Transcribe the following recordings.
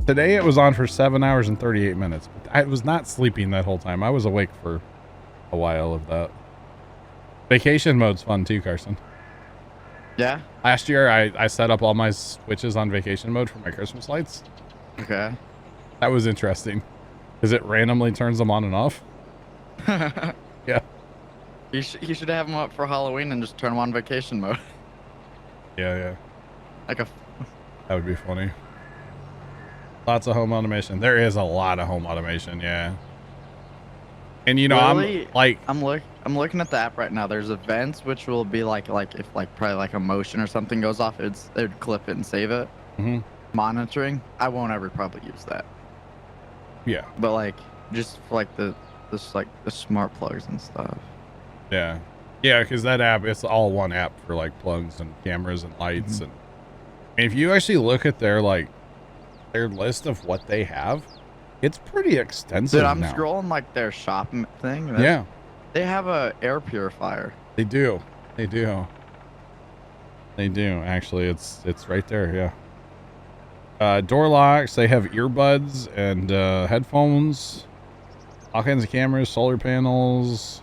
Today it was on for 7 hours and 38 minutes. I was not sleeping that whole time. I was awake for a while of that. Vacation mode's fun too, Carson. Yeah? Last year I set up all my switches on vacation mode for my Christmas lights. Okay. That was interesting because it randomly turns them on and off. Yeah. You should have them up for Halloween and just turn them on vacation mode. Yeah. Like a... That would be funny. Lots of home automation. There is a lot of home automation, yeah. And you know, really? I'm looking at the app right now. There's events which will be like if probably like a motion or something goes off, they'd clip it and save it. Mm-hmm. Monitoring, I won't ever probably use that. Yeah. But like just for like the smart plugs and stuff. Yeah. Yeah, because that app, it's all one app for like plugs and cameras and lights. And if you actually look at their list of what they have, it's pretty extensive. Dude, I'm now. scrolling like their shop thing. Yeah. They have a air purifier. They do. Actually, it's right there. Yeah. Door locks. They have earbuds and headphones. All kinds of cameras, solar panels.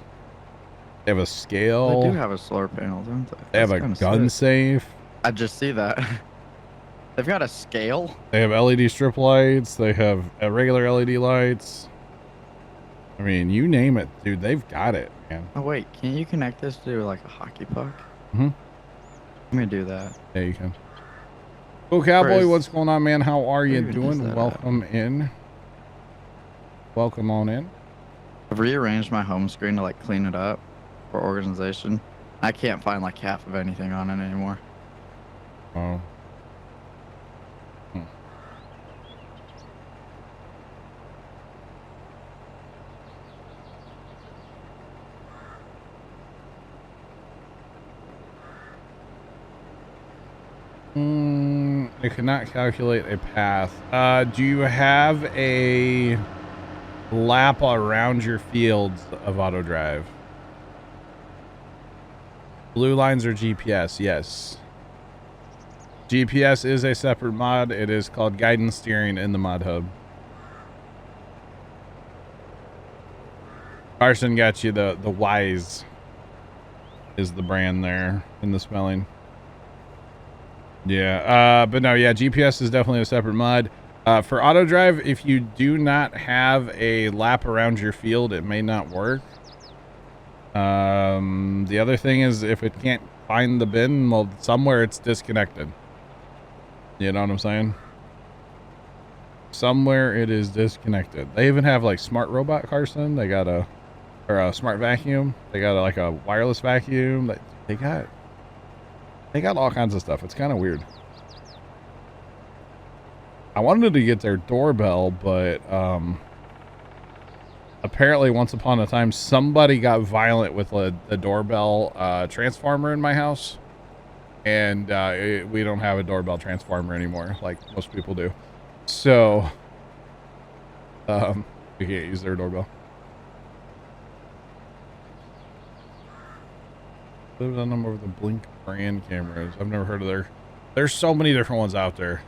They have a scale. They do have a solar panel, don't they? They have a gun safe. I just see that. They've got a scale. They have LED strip lights. They have regular LED lights. I mean, you name it, dude. They've got it, man. Oh wait, can you connect this to like a hockey puck? Mm-hmm. I'm gonna do that. Yeah, you can. Oh, Cowboy, what's going on, man? How are you doing? Welcome in. Welcome on in. I've rearranged my home screen to like clean it up for organization. I can't find like half of anything on it anymore. Oh. I cannot calculate a path. Do you have a lap around your fields of auto drive? Blue lines or GPS? Yes. GPS is a separate mod. It is called guidance steering in the mod hub. Carson got you the Wise is the brand there in the spelling. Yeah, but no, yeah, GPS is definitely a separate mod. For auto drive, if you do not have a lap around your field, it may not work. The other thing is if it can't find the bin, well, somewhere it's disconnected. You know what I'm saying? Somewhere it is disconnected. They even have like smart robot, Carson. They got a smart vacuum. They got like a wireless vacuum. They got all kinds of stuff. It's kind of weird. I wanted to get their doorbell, but apparently once upon a time somebody got violent with a doorbell transformer in my house, and we don't have a doorbell transformer anymore like most people do. So we can't use their doorbell. Live on them over the Blink brand cameras. I've never heard of there's so many different ones out there.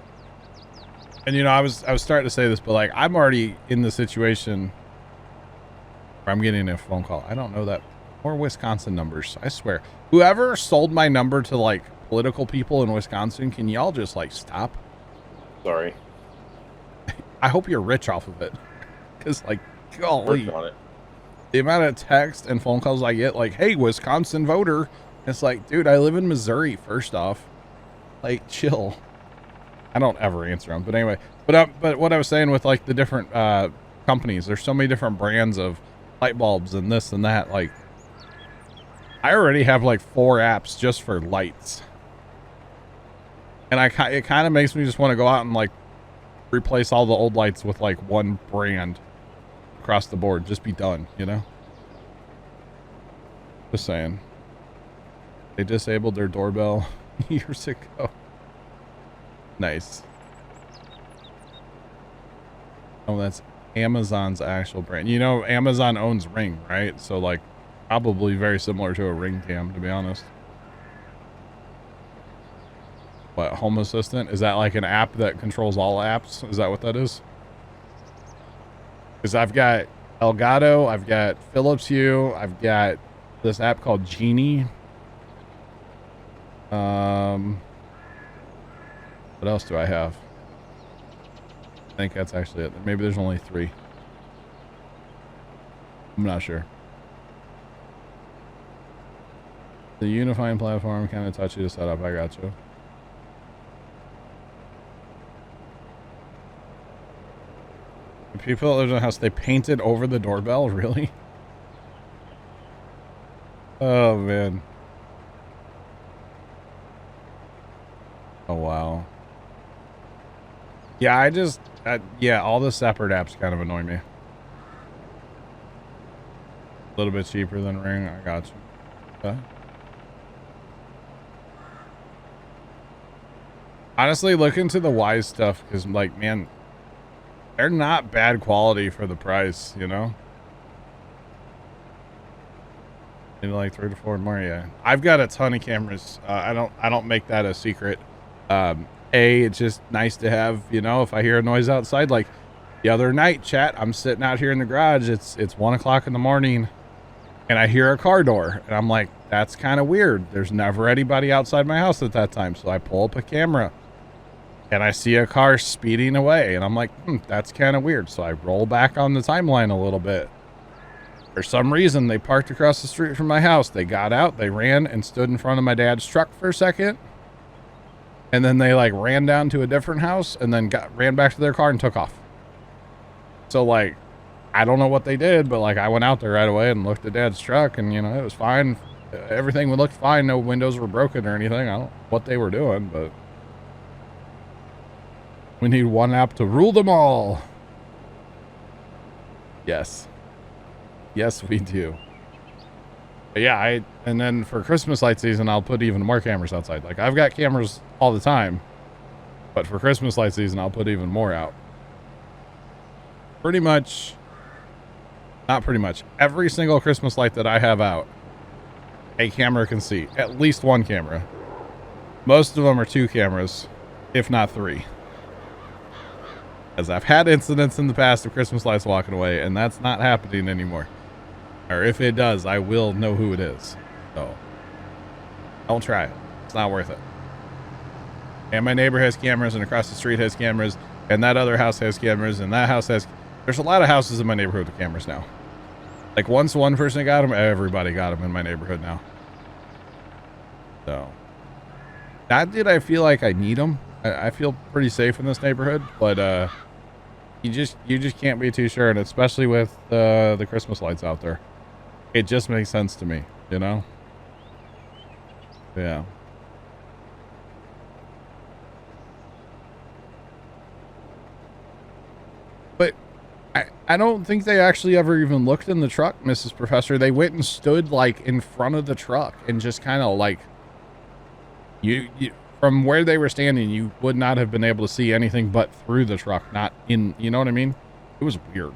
And you know, I was starting to say this, but like I'm already in the situation where I'm getting a phone call. I don't know that. More Wisconsin numbers, I swear. Whoever sold my number to like political people in Wisconsin, can y'all just like stop? Sorry. I hope you're rich off of it. Cause like, golly. Working on it. The amount of text and phone calls I get, like, hey, Wisconsin voter. It's like, dude, I live in Missouri, first off. Like, chill. I don't ever answer them. But anyway, but what I was saying with, like, the different companies, there's so many different brands of light bulbs and this and that. Like, I already have, like, 4 apps just for lights. And it kind of makes me just want to go out and, like, replace all the old lights with, like, one brand. Across the board, just be done, you know. Just saying. They disabled their doorbell years ago. Nice. Oh, that's Amazon's actual brand. You know, Amazon owns Ring, right? So like probably very similar to a Ring cam, to be honest. What, Home Assistant? Is that like an app that controls all apps? Is that what that is? Because I've got Elgato, I've got Philips Hue, I've got this app called Genie. What else do I have? I think that's actually it. Maybe there's only 3. I'm not sure. The unifying platform, kind of touchy to set up. I got you. The people that live in the house, they painted over the doorbell? Really? Oh, man. Oh, wow. Yeah, yeah, all the separate apps kind of annoy me. A little bit cheaper than Ring. I got you. Okay. Honestly, look into the Wise stuff because, like, man, they're not bad quality for the price, you know? Maybe like 3 to 4 more, yeah. I've got a ton of cameras. I don't make that a secret. It's just nice to have, you know, if I hear a noise outside, like the other night, chat, I'm sitting out here in the garage. It's 1 o'clock in the morning and I hear a car door and I'm like, that's kind of weird. There's never anybody outside my house at that time. So I pull up a camera and I see a car speeding away and I'm like, that's kind of weird. So I roll back on the timeline a little bit. For some reason, they parked across the street from my house. They got out, they ran and stood in front of my dad's truck for a second. And then they like ran down to a different house and then ran back to their car and took off. So like, I don't know what they did, but like I went out there right away and looked at dad's truck and, you know, it was fine. Everything looked fine. No windows were broken or anything. I don't know what they were doing, but we need one app to rule them all. Yes. Yes, we do. But yeah, and then for Christmas light season, I'll put even more cameras outside. Like I've got cameras all the time, but for Christmas light season, I'll put even more out. Pretty much, not pretty much, every single Christmas light that I have out, a camera can see. At least one camera. Most of them are 2 cameras, if not 3. As I've had incidents in the past of Christmas lights walking away, and that's not happening anymore. Or if it does, I will know who it is. So, don't try it. It's not worth it. And my neighbor has cameras, and across the street has cameras, and that other house has cameras, and that house has... There's a lot of houses in my neighborhood with cameras now. Like, once one person got them, everybody got them in my neighborhood now. So, not that I feel like I need them. I feel pretty safe in this neighborhood, but you just can't be too sure, and especially with the Christmas lights out there. It just makes sense to me, you know? Yeah. But I don't think they actually ever even looked in the truck, Mrs. Professor. They went and stood like in front of the truck and just kind of like you from where they were standing, you would not have been able to see anything but through the truck, not in, you know what I mean? It was weird.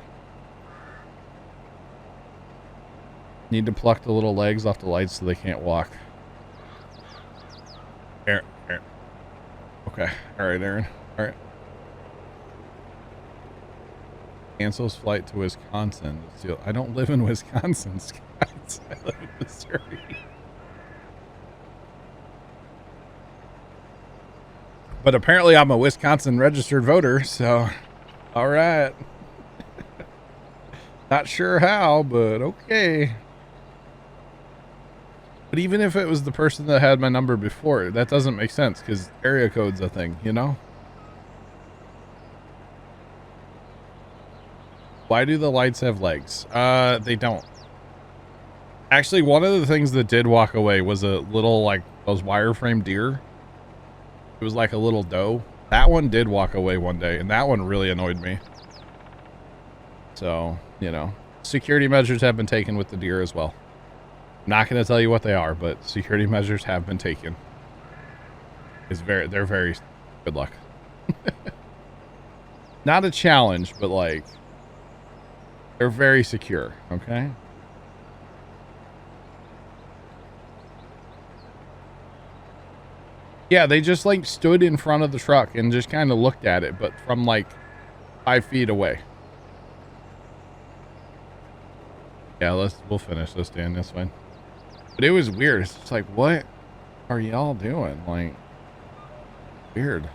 Need to pluck the little legs off the lights so they can't walk. Aaron. Okay. All right, Aaron. All right. Cancels flight to Wisconsin. I don't live in Wisconsin, Scott. I live in Missouri. But apparently I'm a Wisconsin registered voter, so all right. Not sure how, but okay. But even if it was the person that had my number before, that doesn't make sense because area code's a thing, you know? Why do the lights have legs? They don't. Actually, one of the things that did walk away was a little, like, those wireframe deer. It was like a little doe. That one did walk away one day, and that one really annoyed me. So, you know, security measures have been taken with the deer as well. I'm not going to tell you what they are, but security measures have been taken. They're very good luck. Not a challenge, but like, they're very secure, okay? Yeah, they just like stood in front of the truck and just kind of looked at it, but from like 5 feet away. Yeah, we'll finish this, Dan. That's fine. But it was weird. It's just like, what are y'all doing? Like, weird.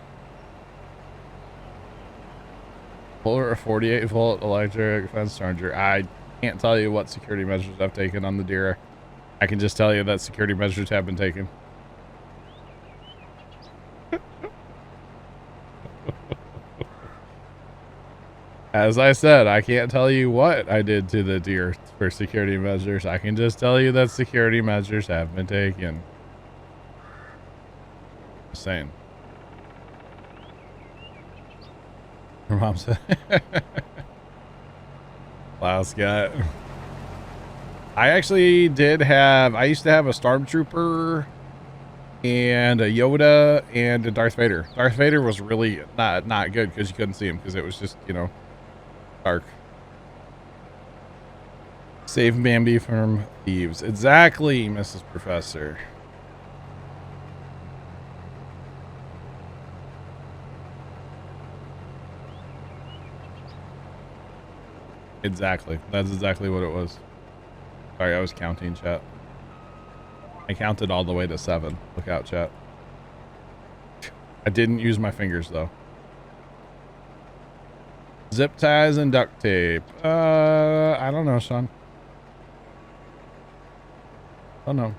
Puller a 48 volt electric fence charger. I can't tell you what security measures I've taken on the deer. I can just tell you that security measures have been taken. As I said, I can't tell you what I did to the deer for security measures. I can just tell you that security measures have been taken. Just saying. Her mom said. Wow, Scott. I actually I used to have a Stormtrooper and a Yoda and a Darth Vader. Darth Vader was really not good because you couldn't see him because it was just, you know, dark. Save Bambi from thieves. Exactly, Mrs. Professor. Exactly. That's exactly what it was. Sorry, I was counting, chat. I counted all the way to 7. Look out, chat. I didn't use my fingers, though. Zip ties and duct tape. I don't know, Sean. Oh, no.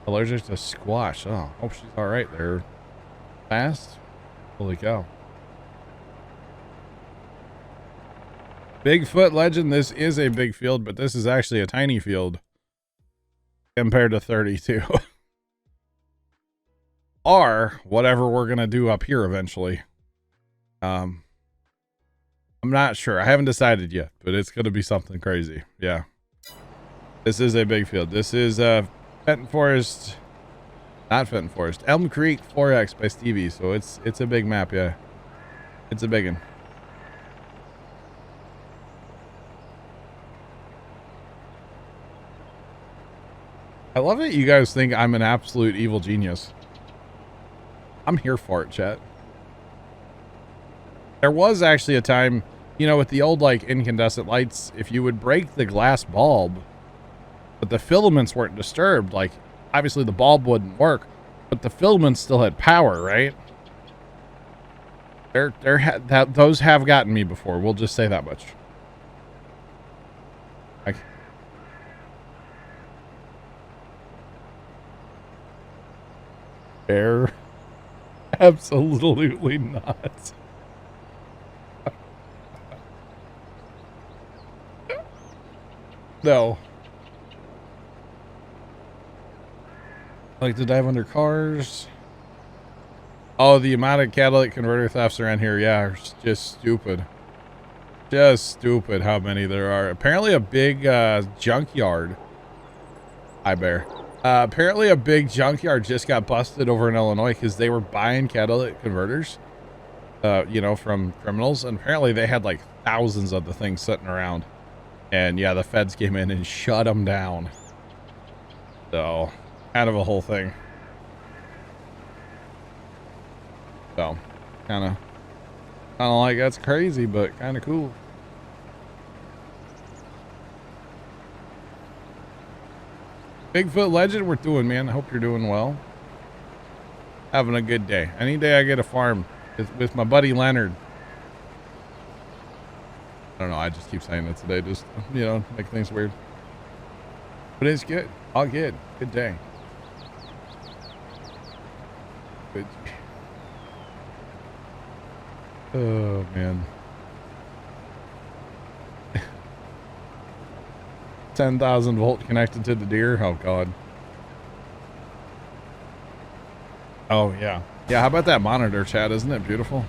Allergic to squash. Oh, hope she's all right there. Fast? Holy cow. Bigfoot legend, this is a big field, but this is actually a tiny field compared to 32. Or whatever we're going to do up here eventually. I'm not sure. I haven't decided yet, but it's going to be something crazy. Yeah. This is a big field. This is Fenton Forest. Not Fenton Forest. Elm Creek 4X by Stevie. So it's a big map, yeah. It's a big one. I love it. You guys think I'm an absolute evil genius. I'm here for it, chat. There was actually a time, you know, with the old like incandescent lights, if you would break the glass bulb, but the filaments weren't disturbed, like obviously the bulb wouldn't work, but the filaments still had power, right? Those have gotten me before. We'll just say that much. Bear? Absolutely not. No. I like to dive under cars. Oh, the amount of catalytic converter thefts around here, yeah, it's just stupid. Just stupid how many there are. Apparently a big junkyard. Hi, Bear. Apparently a big junkyard just got busted over in Illinois because they were buying catalytic converters, you know, from criminals. And apparently they had like thousands of the things sitting around. And yeah, the feds came in and shut them down. So, kind of a whole thing. So, kind of like that's crazy, but kind of cool. Bigfoot legend, we're doing, man. I hope you're doing well. Having a good day. Any day I get a farm with my buddy Leonard. I don't know. I just keep saying that today. Just, you know, make things weird. But it's good. All good. Good day. Good. Oh, man. 10,000 volt connected to the deer. Oh, God. Oh, yeah. Yeah, how about that monitor, Chad? Isn't it beautiful?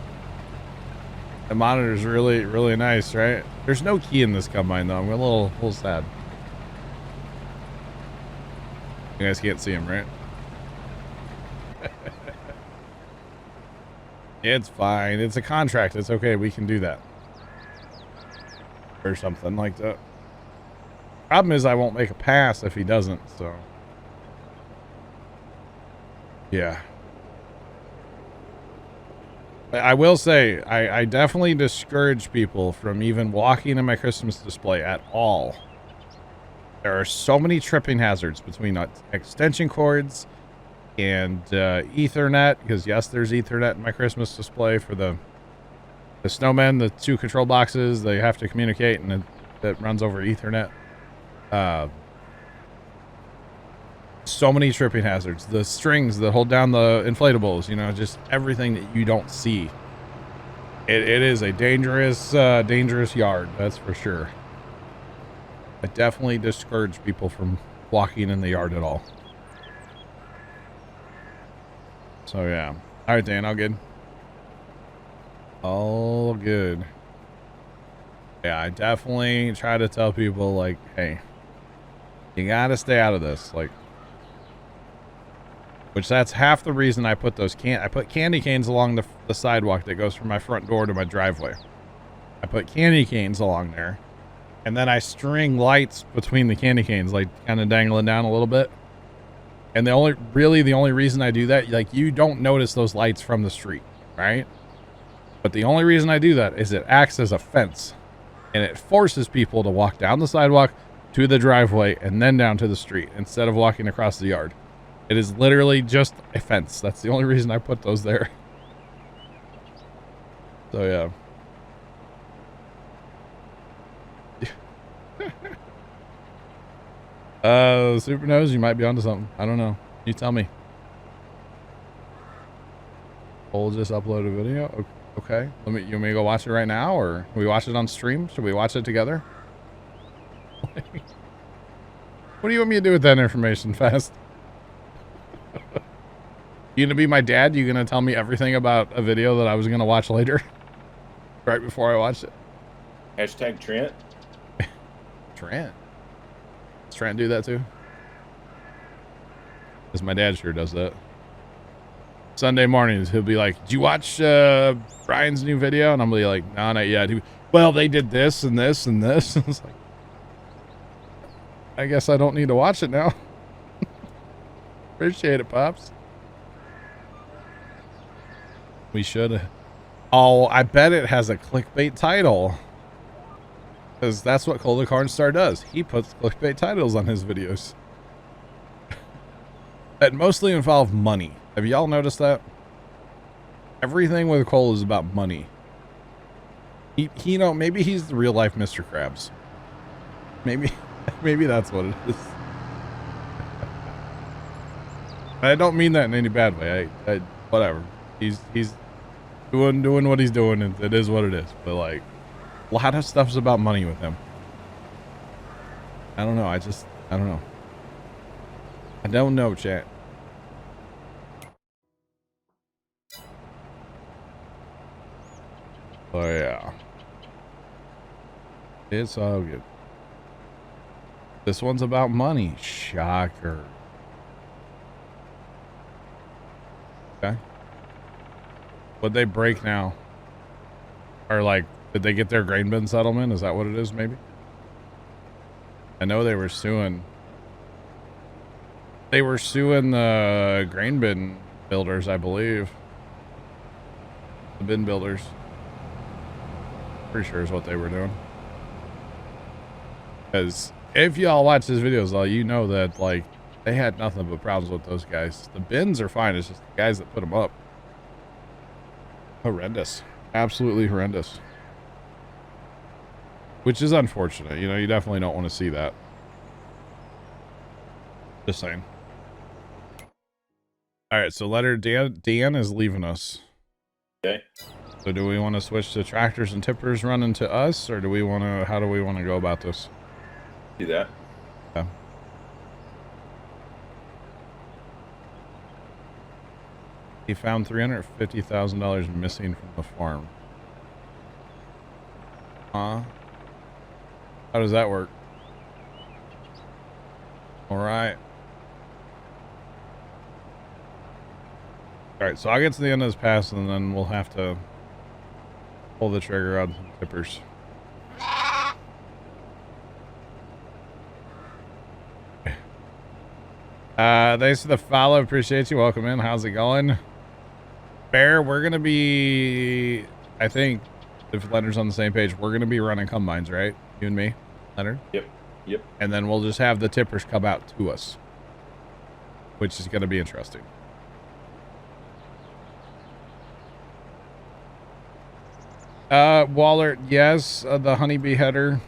The monitor's really, really nice, right? There's no key in this combine, though. I'm a little sad. You guys can't see him, right? It's fine. It's a contract. It's okay. We can do that. Or something like that. Problem is I won't make a pass if he doesn't, so. Yeah. I will say, I definitely discourage people from even walking in my Christmas display at all. There are so many tripping hazards between extension cords and Ethernet, because yes, there's Ethernet in my Christmas display for the snowmen, the 2 control boxes. They have to communicate, and it runs over Ethernet. So many tripping hazards. The strings that hold down the inflatables, you know, just everything that you don't see. It is a dangerous yard, that's for sure. I definitely discourage people from walking in the yard at all. So yeah. All right, Dan, all good. All good. Yeah, I definitely try to tell people, like, hey, you gotta stay out of this. Like, which that's half the reason I put those I put candy canes along the sidewalk that goes from my front door to my driveway. I put candy canes along there, and then I string lights between the candy canes, like kind of dangling down a little bit. And the only reason I do that, like, you don't notice those lights from the street, right? But the only reason I do that is it acts as a fence, and it forces people to walk down the sidewalk to the driveway and then down to the street instead of walking across the yard. It is literally just a fence. That's the only reason I put those there. So yeah. Super Nose, you might be onto something. I don't know. You tell me. Cole just uploaded a video. Okay. You want me to go watch it right now, or can we watch it on stream? Should we watch it together? What do you want me to do with that information, Fast? You gonna be my dad? You gonna tell me everything about a video that I was gonna watch later? Right before I watched it? Hashtag Trent. Trent? Does Trent do that too? Because my dad sure does that. Sunday mornings, he'll be like, did you watch Brian's new video? And I'm be like, no, not yet. Well, they did this and this and this. It's like, I guess I don't need to watch it now. Appreciate it, Pops. We should. Oh, I bet it has a clickbait title. Because that's what Cole the Cornstar does. He puts clickbait titles on his videos. That mostly involve money. Have y'all noticed that? Everything with Cole is about money. He you know, maybe he's the real life Mr. Krabs. Maybe that's what it is. I don't mean that in any bad way. I whatever. He's doing what he's doing, and it is what it is. But like, a lot of stuff's about money with him. I don't know. I don't know. I don't know, chat. Oh yeah. It's all good. This one's about money. Shocker. Okay. What'd they break now? Or like, did they get their grain bin settlement? Is that what it is, maybe? I know they were suing. They were suing the grain bin builders, I believe. The bin builders. Pretty sure is what they were doing. Because if y'all watch his videos, all you know that, like, they had nothing but problems with those guys. The bins are fine. It's just the guys that put them up. Horrendous. Absolutely horrendous. Which is unfortunate. You know, you definitely don't want to see that. Just saying. All right, so letter Dan is leaving us. Okay. So do we want to switch to tractors and tippers running to us, or do we want to, how do we want to go about this? Do that. Yeah. He found $350,000 missing from the farm. Huh? How does that work? All right. All right, so I'll get to the end of this pass, and then we'll have to pull the trigger on some tippers. Thanks for the follow. Appreciate you. Welcome in. How's it going? Bear, we're going to be, I think, if Leonard's on the same page, we're going to be running combines, right? You and me, Leonard? Yep. Yep. And then we'll just have the tippers come out to us, which is going to be interesting. Waller, yes, the honeybee header.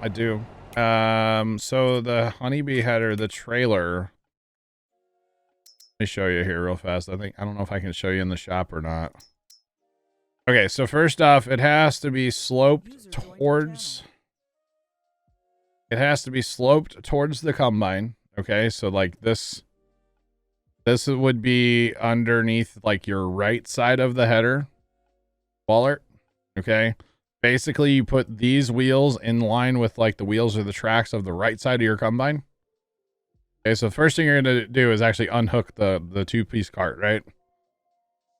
I do. So the honeybee header, the trailer. Let me show you here real fast. I don't know if I can show you in the shop or not. Okay, so first off, it has to be sloped towards. It has to be sloped towards the combine. Okay, so like this would be underneath like your right side of the header, Waller. Okay. Basically, you put these wheels in line with like the wheels or the tracks of the right side of your combine. Okay, so the first thing you're going to do is actually unhook the two-piece cart, right?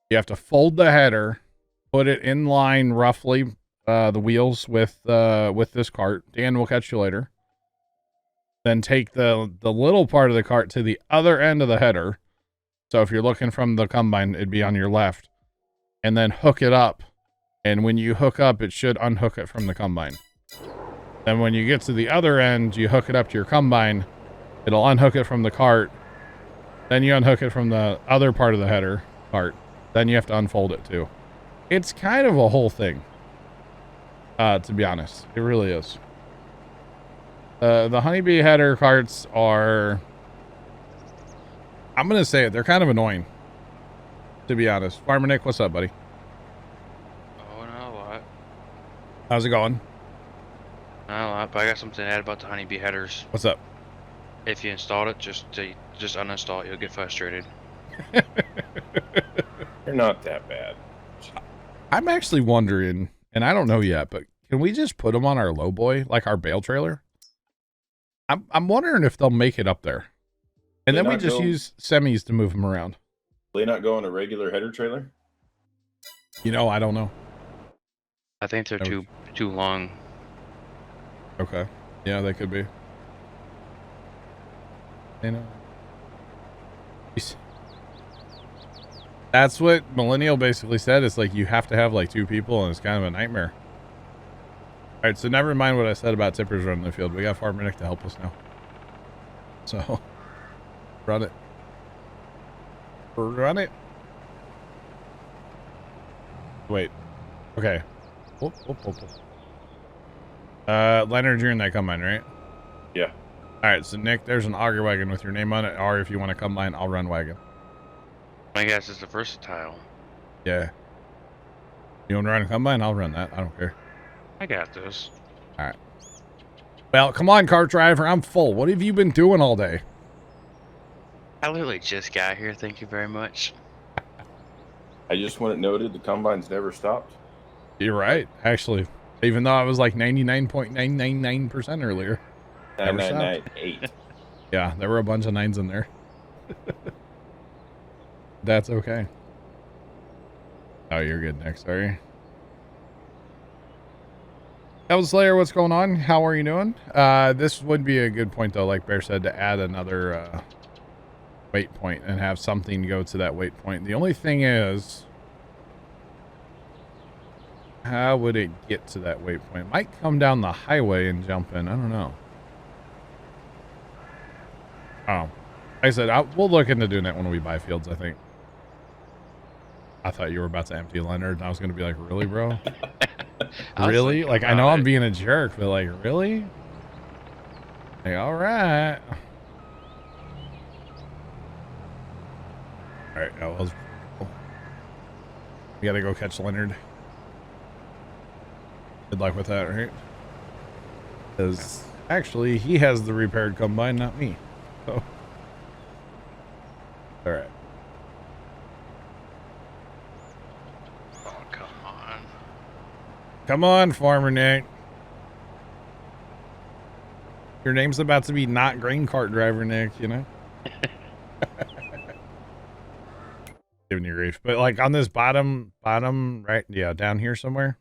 You have to fold the header, put it in line roughly, the wheels with this cart. Dan will catch you later. Then take the little part of the cart to the other end of the header. So if you're looking from the combine, it'd be on your left. And then hook it up. And when you hook up, it should unhook it from the combine. Then when you get to the other end, you hook it up to your combine. It'll unhook it from the cart. Then you unhook it from the other part of the header cart. Then you have to unfold it too. It's kind of a whole thing. To be honest, it really is. The honeybee header carts are, I'm going to say it, they're kind of annoying. To be honest. Farmer Nick, what's up, buddy? How's it going? Not a lot, but I got something to add about the honeybee headers. What's up? If you installed it, just uninstall it. You'll get frustrated. They're not that bad. I'm actually wondering, and I don't know yet, but can we just put them on our lowboy, like our bale trailer? I'm wondering if they'll make it up there, and then we just use semis to move them around. Will they not go on a regular header trailer? You know, I don't know. I think they're too long. Okay. Yeah, they could be. You know. That's what Millennial basically said. It's like you have to have like two people, and it's kind of a nightmare. All right, so never mind what I said about tippers running the field. We got Farmer Nick to help us now. So, run it. Run it. Wait. Okay. Whoop, whoop, whoop, whoop. Leonard, you're in that combine, right? Yeah. All right, so Nick, there's an auger wagon with your name on it, or if you want to combine, I'll run wagon. I guess it's a versatile. Yeah. You want to run a combine? I'll run that. I don't care. I got this. All right. Well, come on, cart driver. I'm full. What have you been doing all day? I literally just got here. Thank you very much. I just want it noted the combines never stopped. You're right, actually. Even though I was like 99.999% earlier. 998. Yeah, there were a bunch of nines in there. That's okay. Oh, you're good, Nick. Sorry. Hell Slayer, what's going on? How are you doing? This would be a good point, though, like Bear said, to add another weight point and have something go to that weight point. The only thing is, how would it get to that weight point? It might come down the highway and jump in. I don't know. Oh, like I said, we'll look into doing that when we buy fields, I think. I thought you were about to empty Leonard, and I was going to be like, really, bro? Really? Like, I know I'm being a jerk, but like, really? Like, all right. All right, that was cool. We got to go catch Leonard. Good luck with that, right? Because actually, he has the repaired combine, not me. So, all right. Oh, come on. Come on, Farmer Nick. Your name's about to be not grain cart driver, Nick, you know? Giving you grief. But like on this bottom, right? Yeah, down here somewhere.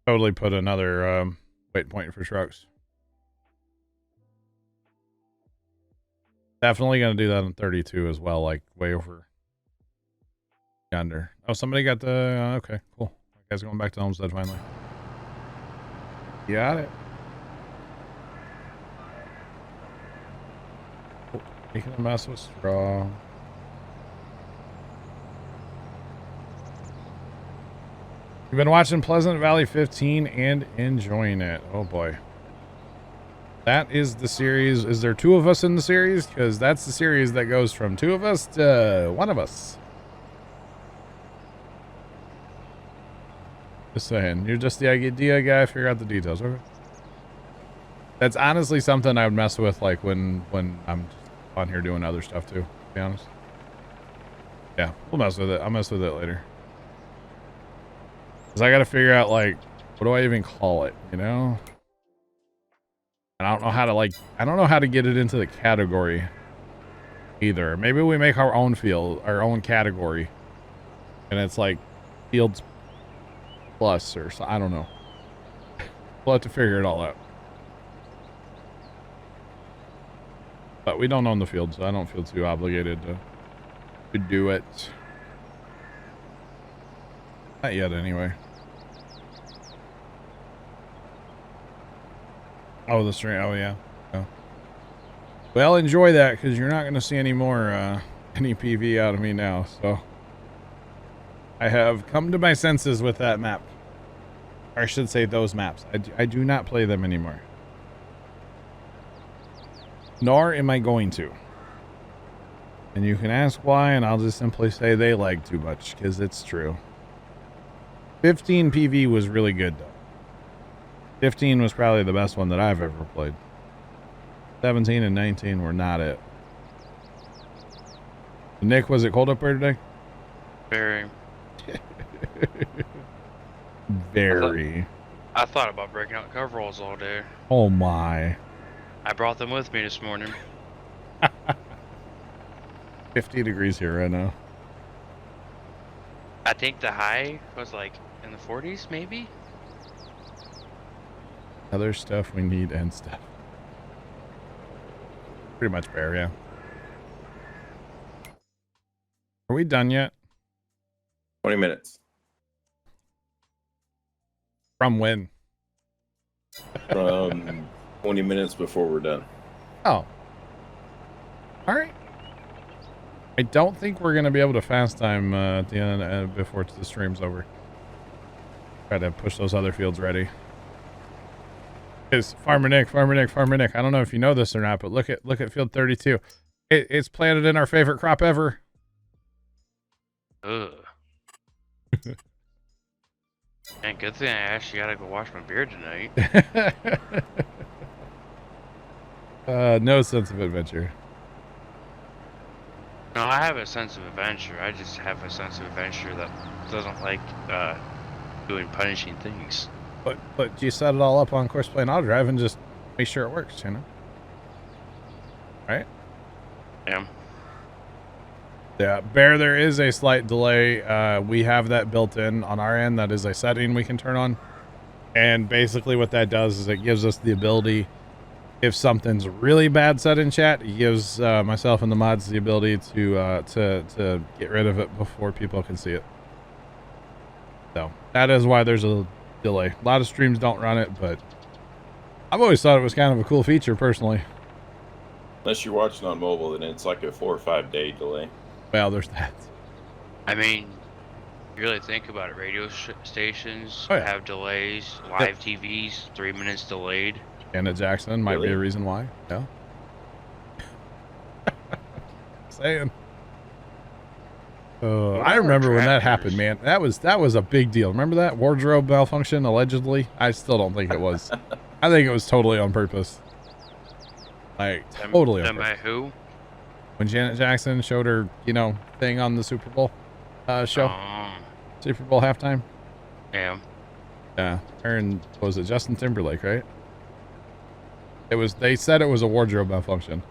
Totally put another weight point for trucks. Definitely gonna do that on 32 as well, like way over yonder. Oh, somebody got the okay, cool. That guy's going back to Homestead finally. Got it. Oh, making a mess with straw. You've been watching Pleasant Valley 15 and enjoying it. Oh boy. That is the series. Is there 2 of us in the series? Because that's the series that goes from 2 of us to 1 of us. Just saying. You're just the idea guy. Figure out the details. Okay. That's honestly something I would mess with, like when I'm just on here doing other stuff too, to be honest. Yeah, we'll mess with it. I'll mess with it later. Because I got to figure out, like, what do I even call it, you know? I don't know how to, like, I don't know how to get it into the category either. Maybe we make our own field, our own category. And it's like fields plus or so, I don't know. We'll have to figure it all out. But we don't own the field, so I don't feel too obligated to do it. Not yet, anyway. Oh, the stream. Oh, yeah. Oh. Well, enjoy that, because you're not going to see any more any PV out of me now. So I have come to my senses with that map. Or I should say those maps. I do not play them anymore. Nor am I going to. And you can ask why, and I'll just simply say they lag too much, because it's true. 15 PV was really good, though. 15 was probably the best one that I've ever played. 17 and 19 were not it. Nick, was it cold up there today? Very. Very. I thought about breaking out coveralls all day. Oh my. I brought them with me this morning. 50 degrees here right now. I think the high was like in the 40s, maybe? Other stuff we need and stuff. Pretty much bare, yeah. Are we done yet? 20 minutes. From when? From 20 minutes before we're done. Oh. Alright. I don't think we're going to be able to fast time at the end before the stream's over. Try to push those other fields ready. Is Farmer Nick. I don't know if you know this or not, but look at field 32. It's planted in our favorite crop ever. Ugh. And good thing I actually gotta go wash my beard tonight. No sense of adventure. No, I have a sense of adventure. I just have a sense of adventure that doesn't like doing punishing things. But you set it all up on course plane auto drive and just make sure it works, you know? Right? Yeah. Yeah, Bear, there is a slight delay. We have that built in on our end. That is a setting we can turn on. And basically what that does is it gives us the ability, if something's really bad set in chat, it gives myself and the mods the ability to get rid of it before people can see it. So that is why there's a delay. A lot of streams don't run it, but I've always thought it was kind of a cool feature personally. Unless you're watching on mobile, then it's like a 4 or 5 day delay. Well, there's that. I mean, you really think about it, radio stations Oh, yeah. have delays, live TVs, 3 minutes delayed. Janet Jackson might be a reason why. Yeah. Saying. I remember when that happened, man. That was a big deal. Remember that wardrobe malfunction allegedly? I still don't think it was. I think it was totally on purpose. Like totally on purpose. By who? When Janet Jackson showed her, thing on the Super Bowl show, Super Bowl halftime. Yeah. Yeah, her and what was it Justin Timberlake, right? They said it was a wardrobe malfunction,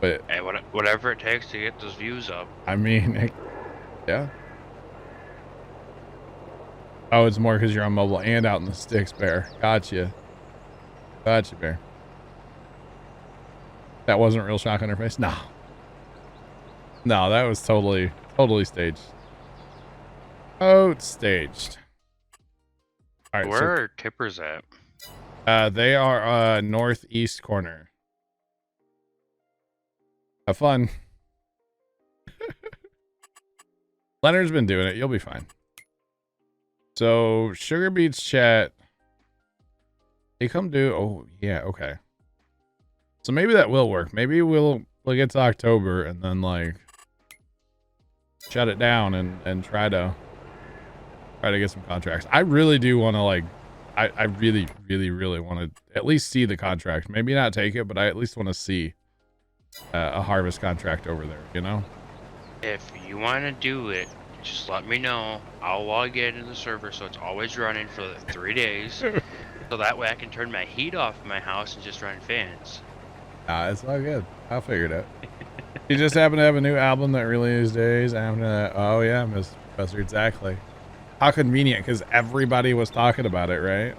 but Hey, whatever it takes to get those views up. I mean, yeah. Oh, it's more because you're on mobile and out in the sticks, Bear. Gotcha, Bear. That wasn't real shock on her face? No. No, that was totally staged. Oh, it's staged. All right, Where are tippers at? they are northeast corner. Have fun. Leonard's been doing it. You'll be fine. So Sugar Beats chat. They come do. Oh yeah, okay. So maybe that will work. Maybe we'll get to October and then like shut it down and try to get some contracts. I really do want to like. I really want to at least see the contract. Maybe not take it, but I at least want to see a harvest contract over there, you know? If you want to do it, just let me know. I'll log in the server so it's always running for 3 days. So that way I can turn my heat off in my house and just run fans. Nah, it's all good. I'll figure it out. You just happen to have a new album that really is days after. Oh yeah, Mr. Professor, exactly. How convenient, because everybody was talking about it, right?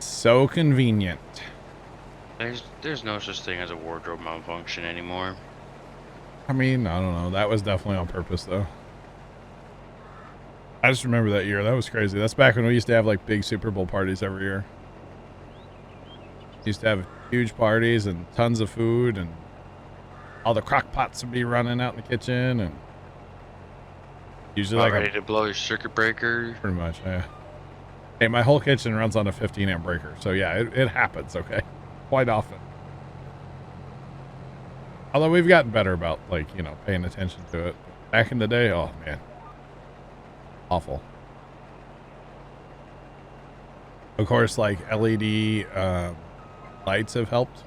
So convenient. There's no such thing as a wardrobe malfunction anymore. I mean, I don't know. That was definitely on purpose, though. I just remember that year. That was crazy. That's back when we used to have, like, big Super Bowl parties every year. Used to have huge parties and tons of food, and all the crock pots would be running out in the kitchen, and usually About ready to blow your circuit breaker. Pretty much, yeah. Hey, my whole kitchen runs on a 15 amp breaker, so yeah, it happens, okay? Quite often. Although we've gotten better about, like, you know, paying attention to it. Back in the day, oh man. Awful. Of course, like, LED lights have helped.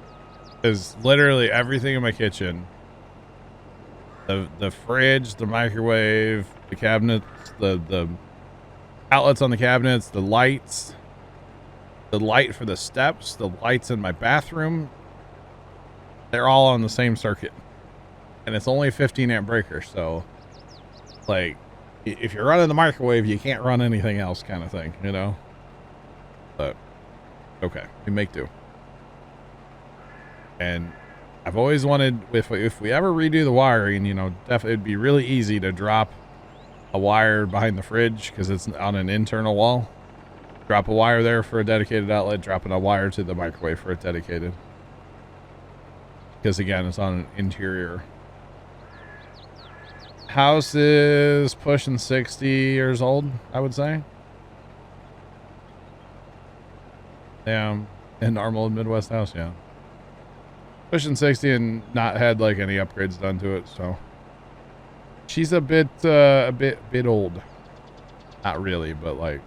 Because literally everything in my kitchen, the fridge, the microwave, the cabinets, the outlets on the cabinets, the lights, the light for the steps, the lights in my bathroom, they're all on the same circuit. And it's only a 15 amp breaker, so like if you're running the microwave, you can't run anything else kind of thing, you know? But okay, we make do. And I've always wanted, if we ever redo the wiring, you know, definitely it'd be really easy to drop a wire behind the fridge because it's on an internal wall. Drop a wire there for a dedicated outlet, dropping a wire to the microwave for a dedicated. Because again, it's on an interior. House is pushing 60 years old, I would say. Yeah, a normal Midwest house, yeah. Pushing 60 and not had like any upgrades done to it, so she's a bit old. Not really, but like,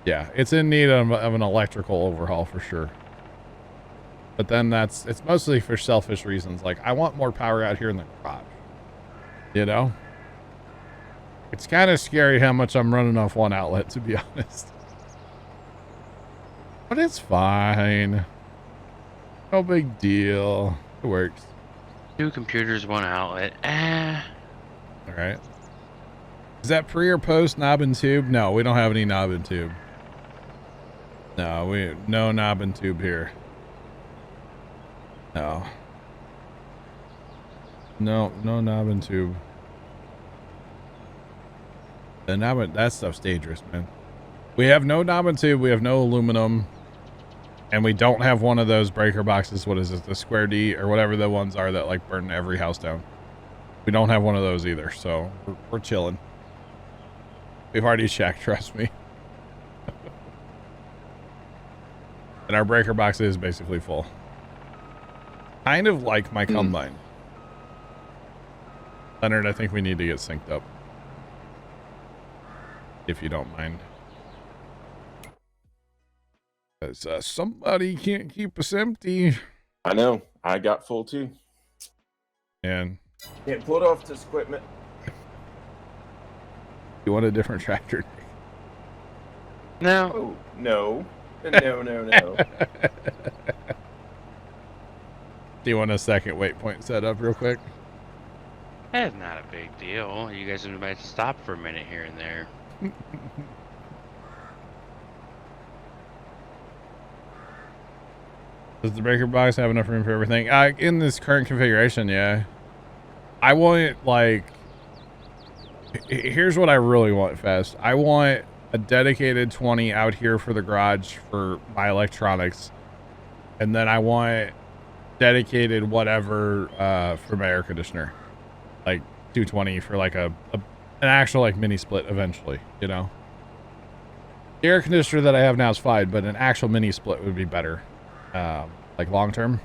yeah, it's in need of an electrical overhaul for sure. But then it's mostly for selfish reasons. Like, I want more power out here in the garage. You know? It's kind of scary how much I'm running off one outlet, to be honest. But it's fine. No big deal. It works. 2 computers, 1 outlet. All right. Is that pre or post knob and tube? No, we don't have any knob and tube. No knob and tube here. No knob and tube. The knob, that stuff's dangerous, man. We have no knob and tube. We have no aluminum. And we don't have one of those breaker boxes. What is it? The Square D or whatever the ones are that like burn every house down. We don't have one of those either. So we're chilling. We've already checked, trust me. And our breaker box is basically full. Kind of like my combine. Leonard, I think we need to get synced up. If you don't mind. Because somebody can't keep us empty. I know. I got full too. And Can't pull it off this equipment. you want a different tractor? No. Oh, no. No. Do you want a second waypoint set up real quick? That's not a big deal. You guys might stop for a minute here and there. Does the breaker box have enough room for everything? In this current configuration, yeah. I want, like... Here's what I really want, Fast. I want a dedicated 20 out here for the garage for my electronics. And then I want dedicated whatever for my air conditioner. Like 220 for like an actual like mini split eventually, you know? The air conditioner that I have now is fine, but an actual mini split would be better. Like long term.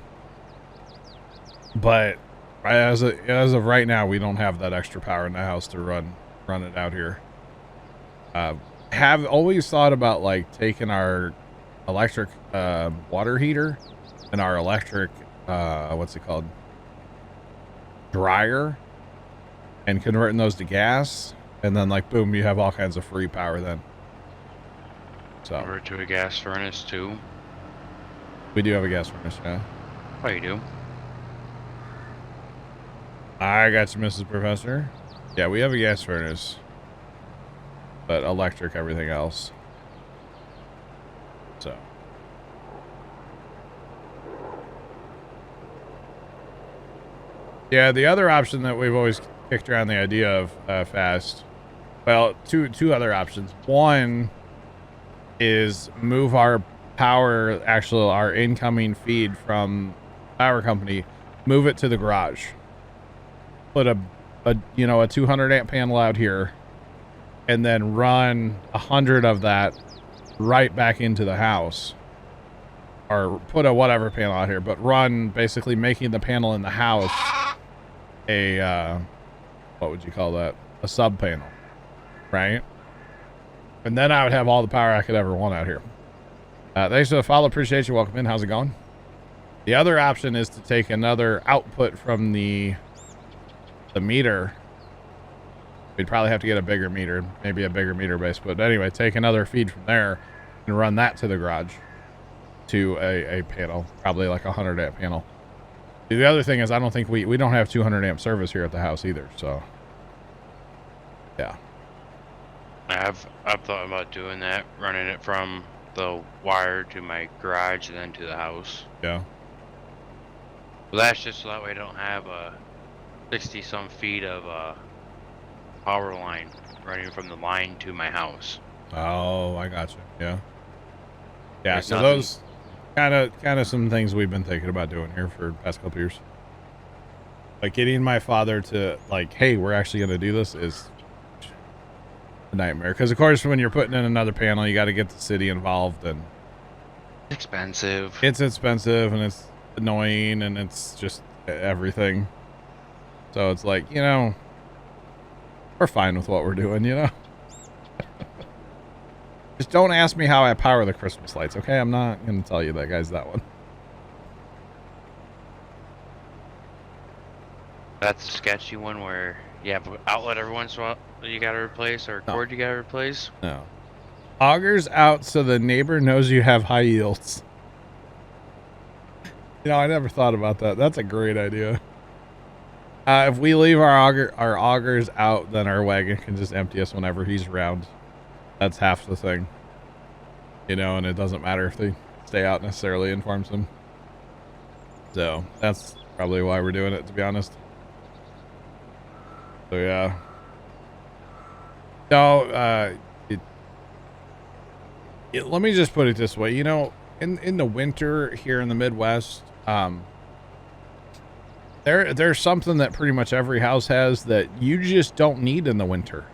But as of right now, we don't have that extra power in the house to run it out here. Have always thought about like taking our electric water heater and our electric what's it called, dryer, and converting those to gas, and then like boom, you have all kinds of free power then. So Over to a gas furnace too. we do have a gas furnace, yeah. Oh, you do? I got you, Mrs. Professor. Yeah, we have a gas furnace, but electric everything else. So yeah, the other option that we've always kicked around the idea of, Fast, well, two other options. One is move our power, actually our incoming feed from power company, move it to the garage. Put a 200 amp panel out here, and then run 100 of that right back into the house, or put a whatever panel out here, but run basically making the panel in the house a what would you call that, a sub panel, right? And then I would have all the power I could ever want out here. Thanks for the follow, appreciate you, welcome in, how's it going? The other option is to take another output from the meter. We'd probably have to get a bigger meter, maybe a bigger meter base, but anyway, take another feed from there and run that to the garage to a panel, probably like a 100 amp panel. The other thing is, I don't think we don't have 200 amp service here at the house either, so yeah. I've thought about doing that, running it from the wire to my garage and then to the house. Yeah. Well, that's just so that way I don't have a 60 some feet of power line running from the line to my house. Oh, I got you. Yeah. Yeah. There's So nothing. those kind of some things we've been thinking about doing here for the past couple years. Like getting my father to like, hey, we're actually going to do this is a nightmare. Because of course, when you're putting in another panel, you got to get the city involved, and Expensive. it's expensive and it's annoying and it's just everything. So it's like, we're fine with what we're doing, Just don't ask me how I power the Christmas lights, okay? I'm not going to tell you that, guys, that one. That's a sketchy one where you have an outlet every once in a while that you gotta replace, or a cord you gotta replace. No. Augers out so the neighbor knows you have high yields. I never thought about that. That's a great idea. If we leave our augers out, then our wagon can just empty us whenever he's around. That's half the thing. And it doesn't matter if they stay out necessarily, informs them. So that's probably why we're doing it, to be honest. So yeah. No, let me just put it this way. In the winter here in the Midwest, there's something that pretty much every house has that you just don't need in the winter.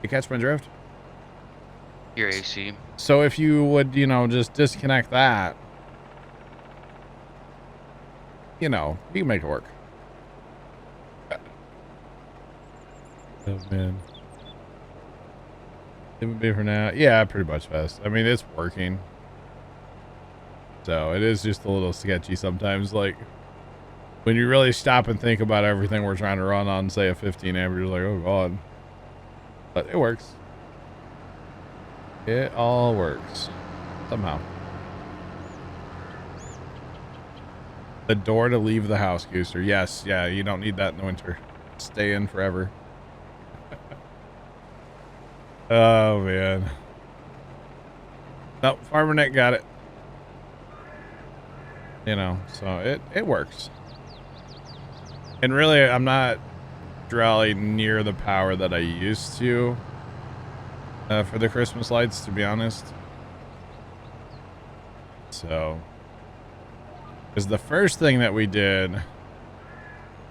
You catch my drift? Your AC. So if you would, just disconnect that, you can make it work. Oh man. It would be for now. Yeah, pretty much Fast. I mean, it's working. So it is just a little sketchy sometimes. Like when you really stop and think about everything we're trying to run on, say a 15 amp, you're like, oh God. But it works. It all works. Somehow. The door to leave the house, Gooster. Yes, yeah, you don't need that in the winter. Stay in forever. Oh, man. Nope, Farmer Nick got it. you know, so it works. And really, I'm not drawing near the power that I used to for the Christmas lights, to be honest. So, is the first thing that we did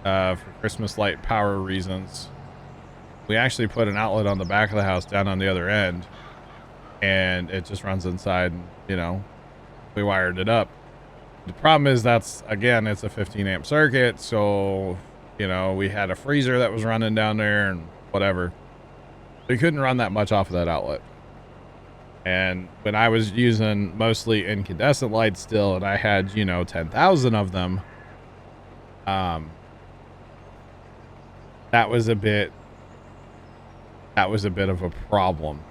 for Christmas light power reasons, we actually put an outlet on the back of the house down on the other end, and it just runs inside, and, you know, we wired it up. The problem is that's, again, it's a 15 amp circuit, so, you know, we had a freezer that was running down there and whatever. We couldn't run that much off of that outlet. And when I was using mostly incandescent lights still, and I had, you know, 10,000 of them, that was a bit of a problem.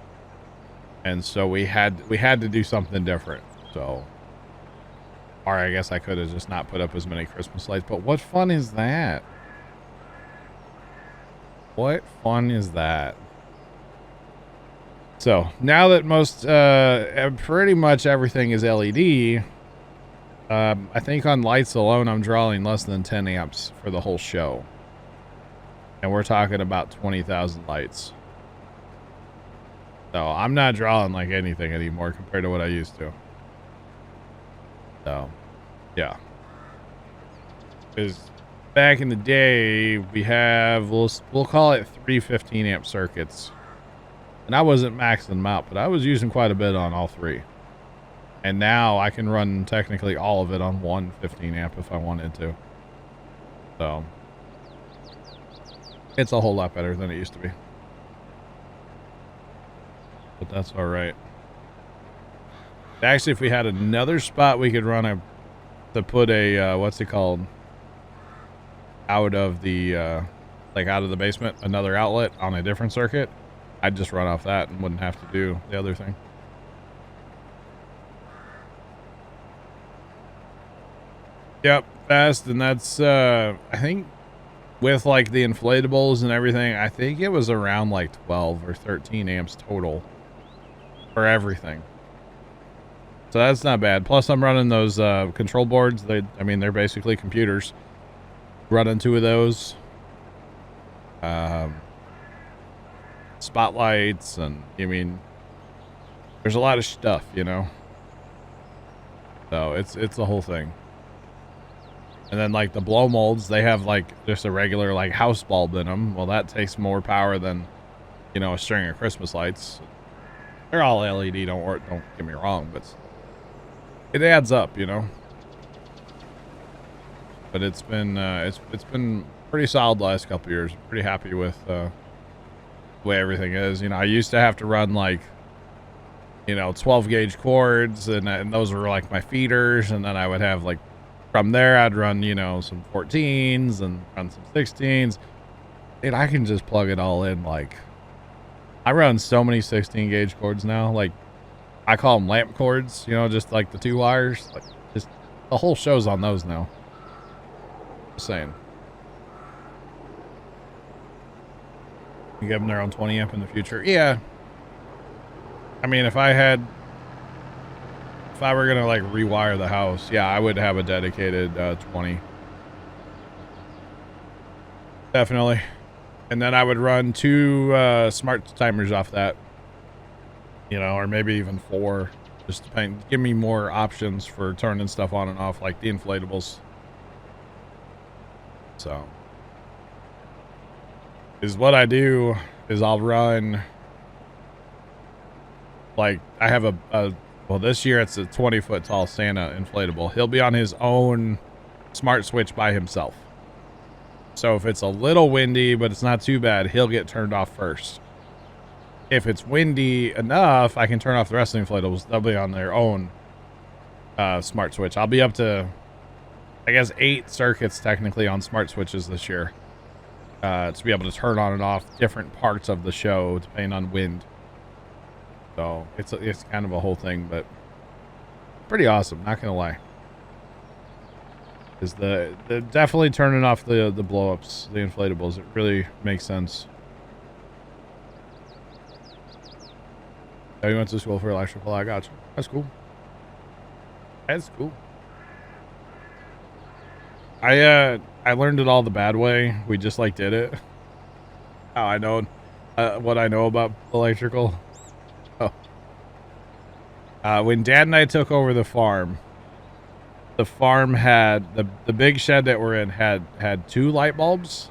And so we had to do something different. So, or I guess I could have just not put up as many Christmas lights, but what fun is that? What fun is that? So now that most, pretty much everything is LED, I think on lights alone, I'm drawing less than 10 amps for the whole show. And we're talking about 20,000 lights. So I'm not drawing like anything anymore compared to what I used to. So, yeah. Because back in the day, we have, we'll call it 3 15 amp circuits. And I wasn't maxing them out, but I was using quite a bit on all three. And now I can run technically all of it on one 15 amp if I wanted to. So, it's a whole lot better than it used to be. But that's all right. Actually, if we had another spot we could run to put a, what's it called? Out of the, like out of the basement, another outlet on a different circuit, I'd just run off that and wouldn't have to do the other thing. Yep, fast, and that's, I think, with like the inflatables and everything, I think it was around like 12 or 13 amps total for everything. So that's not bad. Plus, I'm running those control boards. I mean, they're basically computers. Running 2 of those. Spotlights, and I mean, there's a lot of stuff, you know. So it's the whole thing. And then like the blow molds, they have like just a regular like house bulb in them. Well, that takes more power than, you know, a string of Christmas lights. They're all LED, don't get me wrong, but it adds up, you know. But it's been pretty solid the last couple of years. Pretty happy with the way everything is. You know, I used to have to run like, you know, 12 gauge cords, and those were like my feeders, and then I would have like, from there I'd run, you know, some 14s and run some 16s, and I can just plug it all in. Like, I run so many 16 gauge cords now. Like, I call them lamp cords, you know, just like the 2 wires. Like, just the whole show's on those now. Just saying. You give them their own 20 amp in the future. Yeah. I mean, if I were going to like rewire the house, yeah, I would have a dedicated 20. Definitely. And then I would run 2 smart timers off that, you know, or maybe even 4, just depending. Give me more options for turning stuff on and off, like the inflatables. So, is what I do is I'll run, like, I have well, this year it's a 20-foot tall Santa inflatable. He'll be on his own smart switch by himself. So if it's a little windy, but it's not too bad, he'll get turned off first. If it's windy enough, I can turn off the rest of the inflatables. They'll be on their own smart switch. I'll be up to, I guess, 8 circuits technically on smart switches this year. To be able to turn on and off different parts of the show depending on wind. So it's kind of a whole thing, but pretty awesome, not gonna lie. Is the definitely turning off the blow-ups, the inflatables, it really makes sense. Oh, you went to school for electrical? I got you. That's cool. That's cool. I learned it all the bad way. We just like did it. How I know what I know about electrical. Oh. When Dad and I took over the farm had the big shed that we're in had 2 light bulbs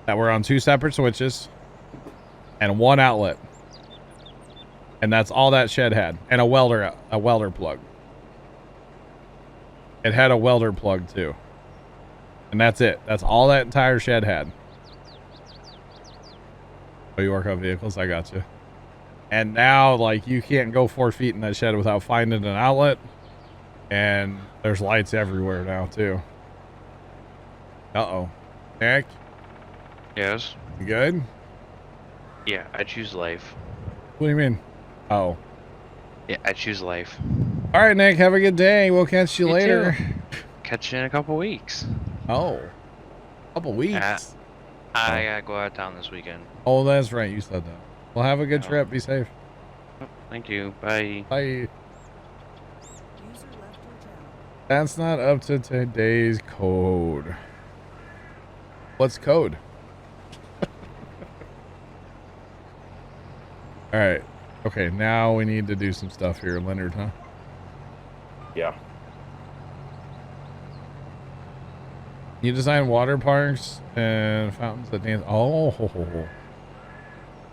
that were on 2 separate switches and 1 outlet. And that's all that shed had. And a welder plug. It had a welder plug too. And that's it. That's all that entire shed had. Oh, you work on vehicles? I got you. And now, like, you can't go 4 feet in that shed without finding an outlet. And there's lights everywhere now, too. Uh-oh. Nick? Yes. You good? Yeah, I choose life. What do you mean? Oh. Yeah, I choose life. All right, Nick. Have a good day. We'll catch you later. Catch you in a couple weeks. Oh. Couple weeks. I gotta go out of town this weekend. Oh, that's right. You said that. Well, have a good trip. Be safe. Thank you. Bye. Bye. That's not up to today's code. What's code? All right. Okay, now we need to do some stuff here, Leonard, huh? Yeah. You design water parks and fountains that dance. Oh,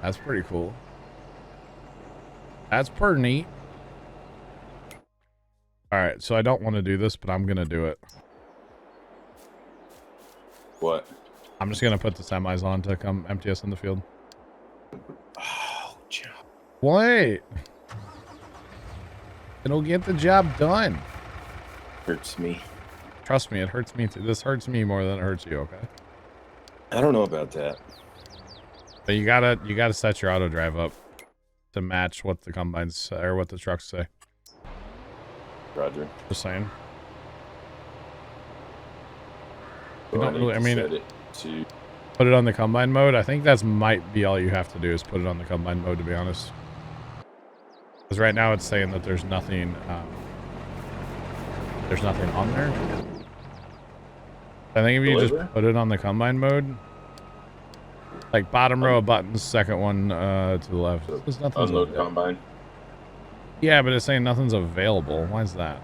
that's pretty cool. That's pretty neat. All right, so I don't want to do this, but I'm going to do it. What? I'm just going to put the semis on to come empty us in the field. Oh, Joe. What? It'll get the job done. Hurts me. Trust me, it hurts me too. This hurts me more than it hurts you, okay? I don't know about that. But you gotta set your auto drive up to match what the combines or what the trucks say. Roger. Just saying. Well, don't really, I mean, set it to... put it on the combine mode. I think that's might be all you have to do is put it on the combine mode, to be honest. Because right now it's saying that there's nothing on there. I think if you just put it on the combine mode, like bottom row of buttons, second one to the left. There's nothing. Unload combine. Yeah, but it's saying nothing's available. Why is that?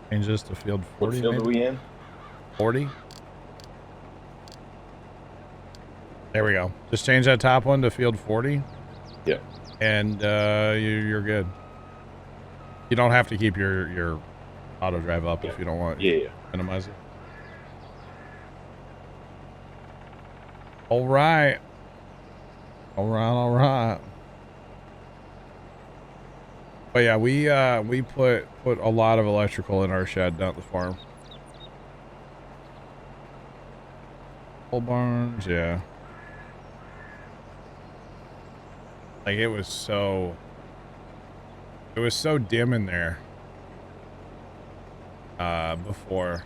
Change this to field 40. What field maybe? are we in? 40. There we go. Just change that top one to field 40. Yeah. And you're good. You don't have to keep your auto drive up if you don't want. Yeah. Minimize it. All right. All right. All right. But yeah, we put a lot of electrical in our shed down at the farm. Pole barns, yeah. Like it was so dim in there before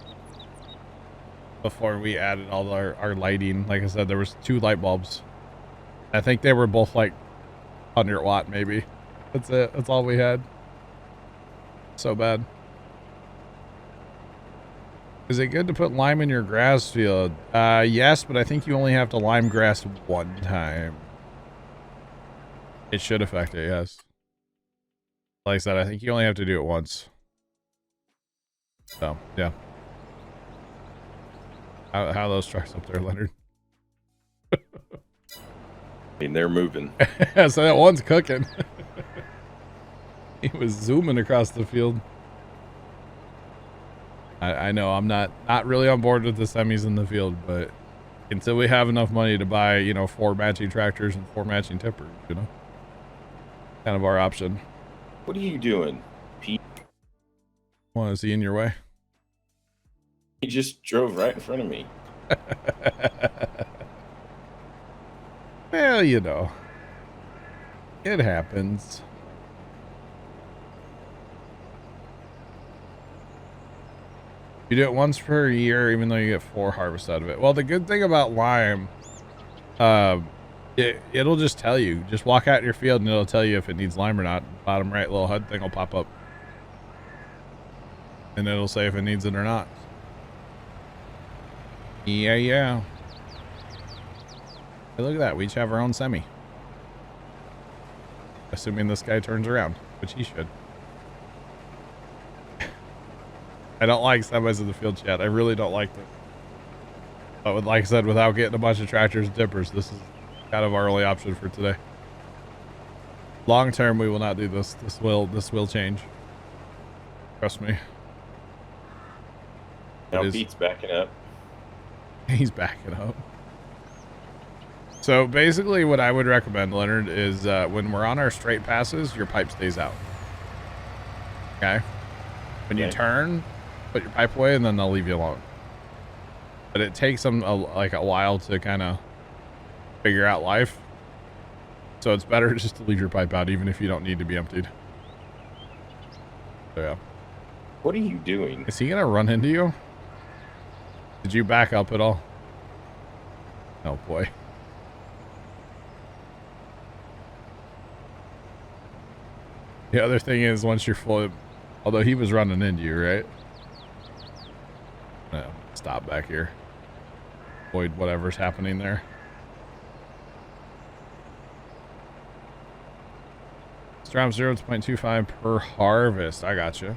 we added all our lighting. Like I said, there was 2 light bulbs. I think they were both like 100 watt maybe. That's it. That's all we had. So bad. Is it good to put lime in your grass field? Yes, but I think you only have to lime grass 1 time. It should affect it, yes. Like I said, I think you only have to do it once. So, yeah. How are those trucks up there, Leonard? I mean, they're moving. So that one's cooking. He was zooming across the field. I know I'm not really on board with the semis in the field, but until we have enough money to buy, you know, 4 matching tractors and 4 matching tippers, you know, kind of our option. What are you doing, Pete? Want to see in your way? He just drove right in front of me. Well, you know, it happens. You do it once per year, even though you get 4 harvests out of it. Well, the good thing about lime, it'll just tell you. Just walk out in your field and it'll tell you if it needs lime or not. Bottom right little HUD thing will pop up. and it'll say if it needs it or not. Yeah, yeah. Hey, look at that. We each have our own semi. Assuming this guy turns around, which he should. I don't like semis in the field yet. I really don't like them. But with, like I said, without getting a bunch of tractors and tippers, this is kind of our only option for today. Long term, we will not do this. This will change. Trust me. Now Pete's backing up. He's backing up. So basically what I would recommend, Leonard, is when we're on our straight passes, your pipe stays out. Okay? When you turn, put your pipe away, and then they'll leave you alone. But it takes them like a while to kind of figure out life. So it's better just to leave your pipe out, even if you don't need to be emptied. So yeah. What are you doing? Is he gonna run into you? Did you back up at all? Oh boy. The other thing is, once you're full, although he was running into you, right? No, stop back here. Avoid whatever's happening there. Strom 0.25 per harvest. I got you.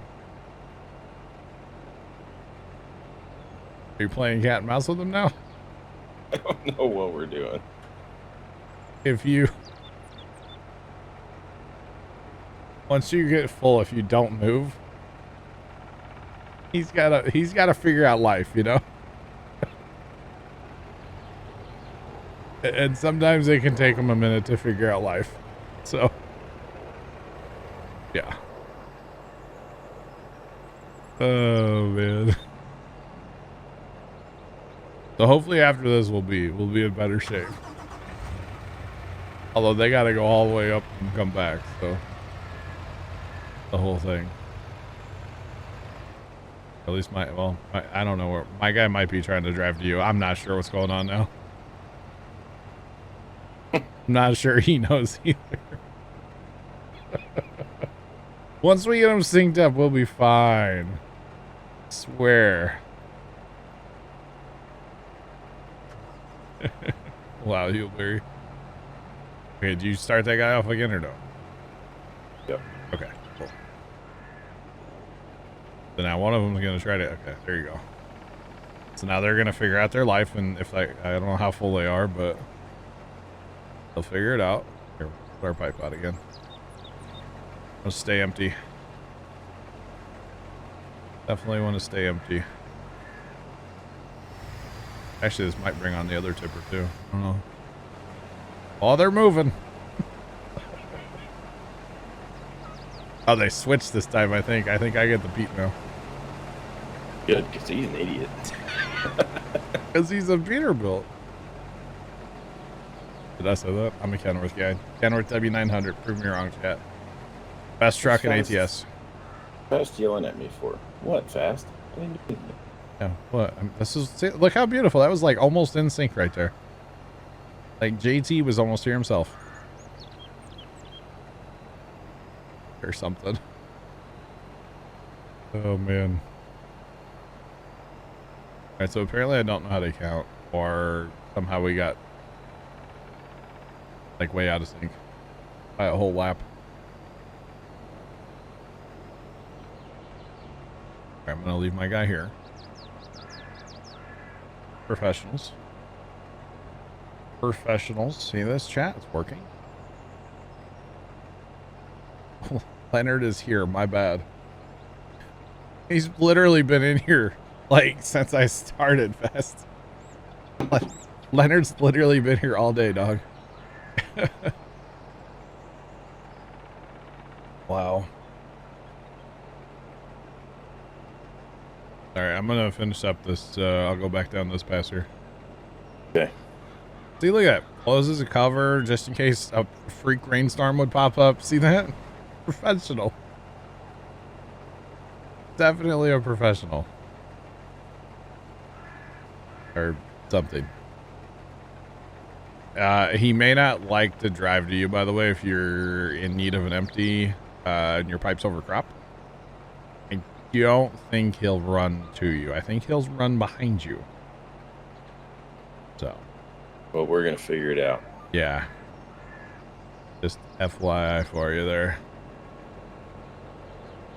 Are you playing cat and mouse with him now? I don't know what we're doing. If you... Once you get full, if you don't move, he's gotta figure out life, you know? And sometimes it can take him a minute to figure out life. So, yeah. Oh, man. So hopefully after this we'll be in better shape. Although they gotta go all the way up and come back, so the whole thing. At least I don't know where my guy might be trying to drive to you. I'm not sure what's going on now. I'm not sure he knows either. Once we get him synced up, we'll be fine. I swear. Wow, Huelberry. Okay, did you start that guy off again or no? Yep. Okay, cool. So now one of them is going to try to... Okay, there you go. So now they're going to figure out their life, and if I don't know how full they are, but they'll figure it out. Here, put our pipe out again. Let's stay empty. Definitely want to stay empty. Actually, this might bring on the other tipper too. I don't know. Oh, they're moving. Oh, they switched this time, I think. I think I get the Pete now. Good, because he's an idiot. Because he's a Peterbilt. Did I say that? I'm a Kenworth guy. Kenworth W900. Prove me wrong, chat. Best truck in ATS. Fast yelling at me for what? Fast? I didn't do anything. Yeah, what? See, look how beautiful. That was like almost in sync right there. Like JT was almost here himself. Or something. Oh man. Alright, so apparently I don't know how to count, or somehow we got like way out of sync by a whole lap. Alright, I'm gonna leave my guy here. Professionals. See this, chat? It's working. Leonard is here. My bad. He's literally been in here like since I started Fest. Leonard's literally been here all day, dog. Wow. All right, I'm gonna finish up this. I'll go back down this pass here. Okay. See, look at that. Closes a cover just in case a freak rainstorm would pop up. See that? Professional. Definitely a professional. Or something. He may not like to drive to you, by the way, if you're in need of an empty and your pipe's overcropped. I don't think he'll run to you. I think he'll run behind you. So. Well, we're gonna figure it out. Yeah. Just FYI for you there.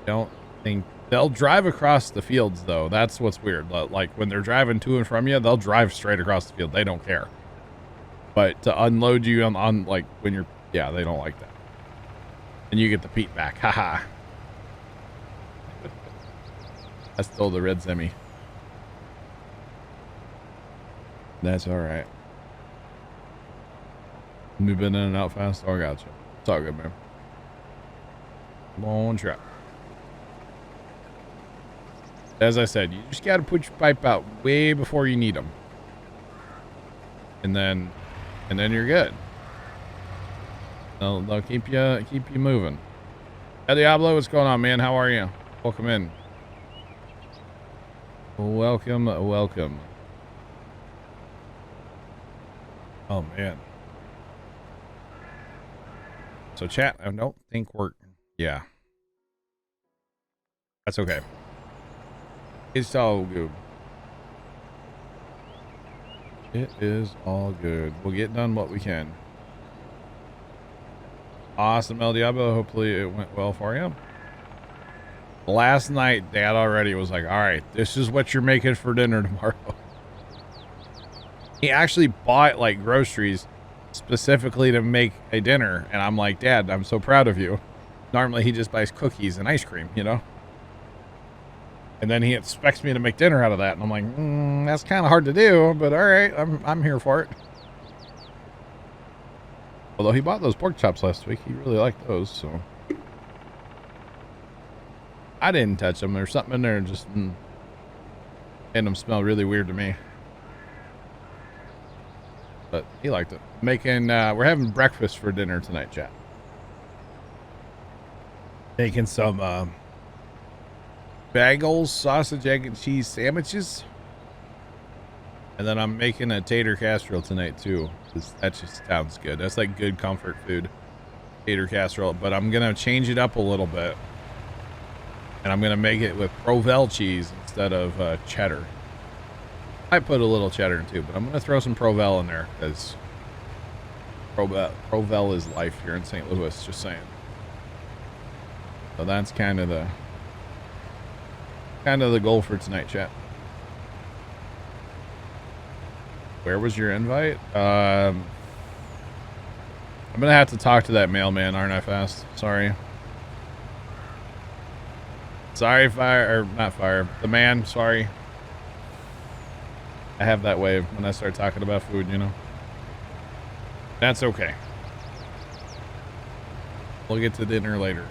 Don't think they'll drive across the fields though. That's what's weird. Like when they're driving to and from you, they'll drive straight across the field. They don't care. But to unload you on like when you're, yeah, they don't like that. And you get the Pete back. Haha. I stole the red semi. That's all right. You've been in and out fast. Oh, I got you. It's all good, man. Long trip. As I said, you just got to put your pipe out way before you need them, and then you're good. They'll keep you moving. Hey, Diablo, what's going on, man? How are you? Welcome in. Welcome, welcome. Oh man. So chat, I don't think we're, yeah. That's okay. It's all good. It is all good. We'll get done what we can. Awesome, El Diablo. Hopefully it went well for you. Last night, Dad already was like, all right, this is what you're making for dinner tomorrow. He actually bought like groceries specifically to make a dinner. And I'm like, Dad, I'm so proud of you. Normally he just buys cookies and ice cream, you know? And then he expects me to make dinner out of that. And I'm like, that's kind of hard to do, but all right, I'm here for it. Although he bought those pork chops last week. He really liked those, so. I didn't touch them. There's something in there just made them smell really weird to me. But he liked it. We're having breakfast for dinner tonight, chat. Making some bagels, sausage, egg, and cheese sandwiches. And then I'm making a tater casserole tonight, too. That just sounds good. That's like good comfort food. Tater casserole. But I'm going to change it up a little bit. And I'm going to make it with Provel cheese instead of cheddar. I put a little cheddar in too, but I'm going to throw some Provel in there because Provel is life here in St. Louis, just saying. So that's kind of the goal for tonight, chat. Where was your invite? I'm going to have to talk to that mailman, aren't I, Fast? Sorry. Sorry, the man, sorry. I have that wave when I start talking about food, you know. That's okay. We'll get to dinner later.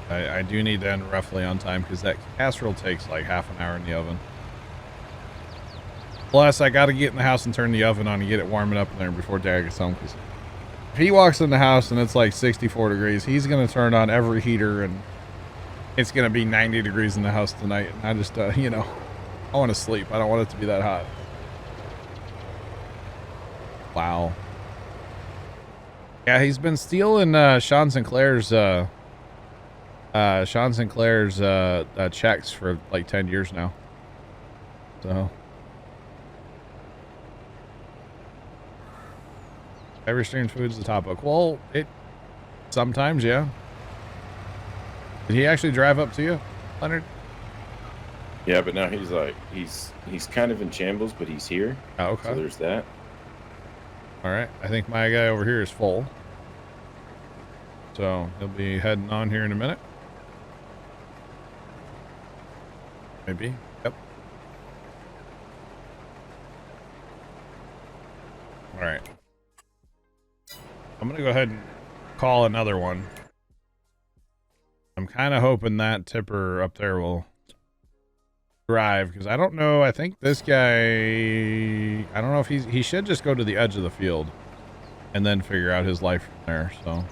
I do need to end roughly on time because that casserole takes like half an hour in the oven. Plus, I got to get in the house and turn the oven on and get it warming up in there before Dad gets home. Because if he walks in the house and it's like 64 degrees, he's going to turn on every heater and it's going to be 90 degrees in the house tonight. And I just, you know, I want to sleep. I don't want it to be that hot. Wow. Yeah, he's been stealing Sean Sinclair's checks for like 10 years now. So every streamed food's the topic. Well, it sometimes, yeah. Did he actually drive up to you, Leonard? Yeah, but now he's like he's kind of in shambles, but he's here. Oh, okay. So there's that. All right. I think my guy over here is full. So he'll be heading on here in a minute. Maybe. Yep. All right. I'm going to go ahead and call another one. I'm kind of hoping that tipper up there will drive because I don't know. I think this guy, I don't know if he should just go to the edge of the field and then figure out his life from there. So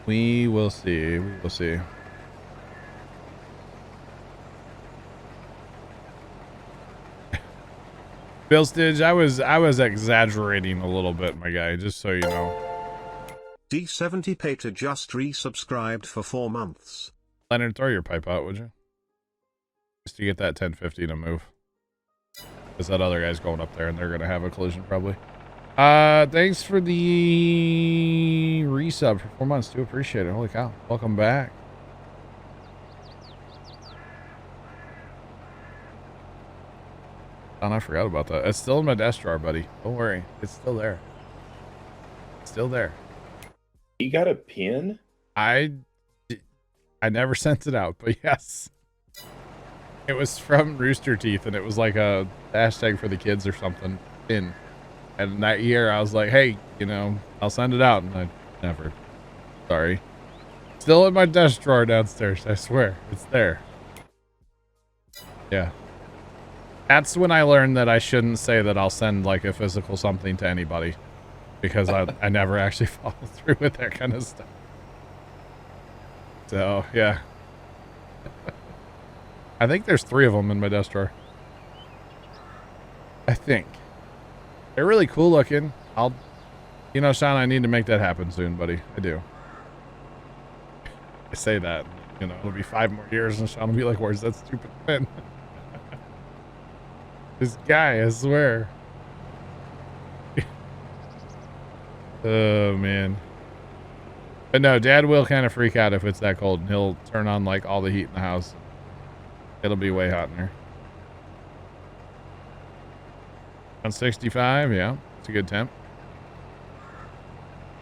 we will see. We will see. Bill Stidge, I was exaggerating a little bit, my guy, just so you know. D70 Pater just resubscribed for 4 months. Leonard, throw your pipe out, would you? Just to get that 1050 to move. Because that other guy's going up there and they're going to have a collision probably. Thanks for the resub for 4 months. Do appreciate it. Holy cow. Welcome back. Oh, I forgot about that. It's still in my desk drawer, buddy. Don't worry. It's still there. It's still there. You got a pin? I never sent it out, but yes. It was from Rooster Teeth, and it was like a hashtag for the kids or something. And that year, I was like, hey, you know, I'll send it out. And I never. Sorry. Still in my desk drawer downstairs. I swear. It's there. Yeah. That's when I learned that I shouldn't say that I'll send like a physical something to anybody. Because I never actually follow through with that kind of stuff. So, yeah. I think there's 3 of them in my desk drawer. I think. They're really cool looking. You know, Sean, I need to make that happen soon, buddy. I do. I say that, you know, it'll be 5 more years and Sean will be like, where's that stupid pen? This guy, I swear. Oh, man. But no, Dad will kind of freak out if it's that cold, and he'll turn on, like, all the heat in the house. It'll be way hot in there. 165, yeah. It's a good temp.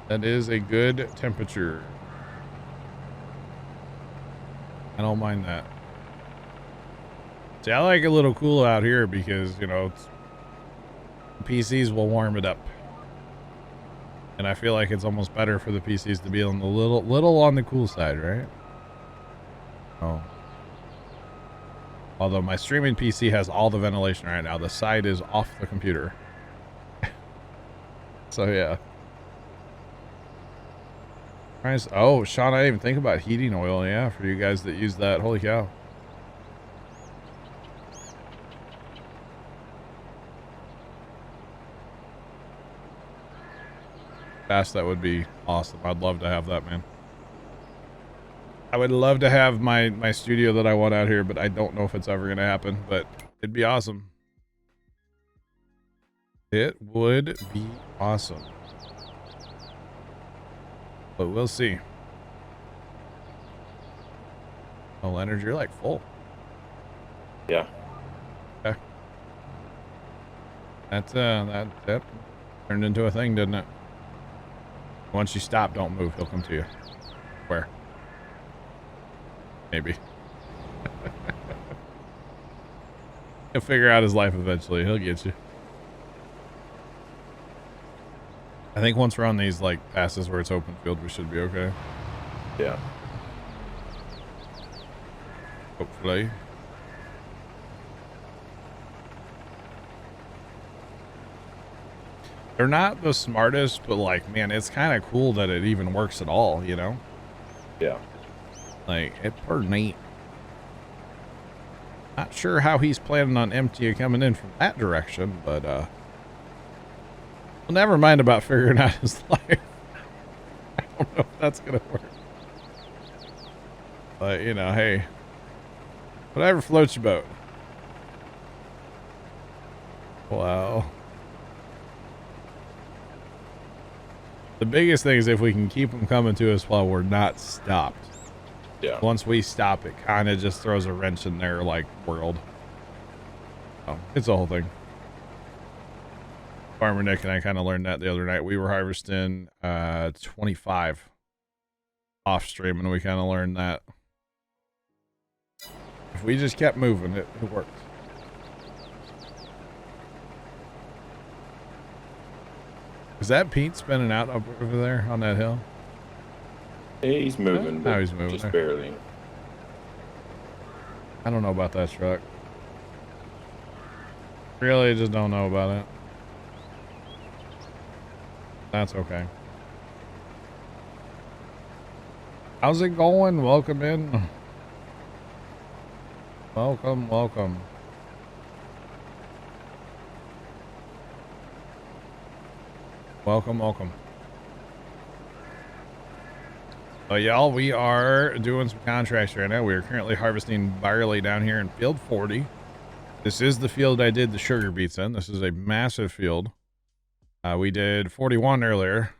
That is a good temperature. I don't mind that. See, I like a little cool out here because, you know, PCs will warm it up. And I feel like it's almost better for the PCs to be on the little on the cool side, right? Oh. Although my streaming PC has all the ventilation right now. The side is off the computer. So, yeah. Nice. Oh, Sean, I didn't even think about heating oil. Yeah, for you guys that use that. Holy cow. Fast, that would be awesome. I'd love to have that, man. I would love to have my studio that I want out here, but I don't know if it's ever going to happen, but it'd be awesome. It would be awesome. But we'll see. Oh, Leonard, you're like full. Yeah. Okay. That's, that turned into a thing, didn't it? Once you stop, don't move. He'll come to you. Where? Maybe. He'll figure out his life eventually. He'll get you. I think once we're on these, like, passes where it's open field, we should be okay. Yeah. Hopefully. They're not the smartest, but, like, man, it's kind of cool that it even works at all, you know? Yeah. Like, it's pretty neat. Not sure how he's planning on emptying coming in from that direction, but, well, never mind about figuring out his life. I don't know if that's gonna work. But, you know, hey, whatever floats your boat. Wow. The biggest thing is if we can keep them coming to us while we're not stopped. Yeah. Once we stop, it kind of just throws a wrench in their, like, world. Oh, it's the whole thing. Farmer Nick and I kind of learned that the other night. We were harvesting 25 off stream, and we kind of learned that if we just kept moving, it worked. Is that Pete spinning out up over there on that hill? Yeah, he's moving. Now he's moving. Just There. barely. I don't know about that truck. Really, just don't know about it. That's okay. How's it going? Welcome in. Welcome, welcome. Welcome, welcome. So y'all, we are doing some contracts right now. We are currently harvesting barley down here in field 40. This is the field I did the sugar beets in. This is a massive field. We did 41 earlier.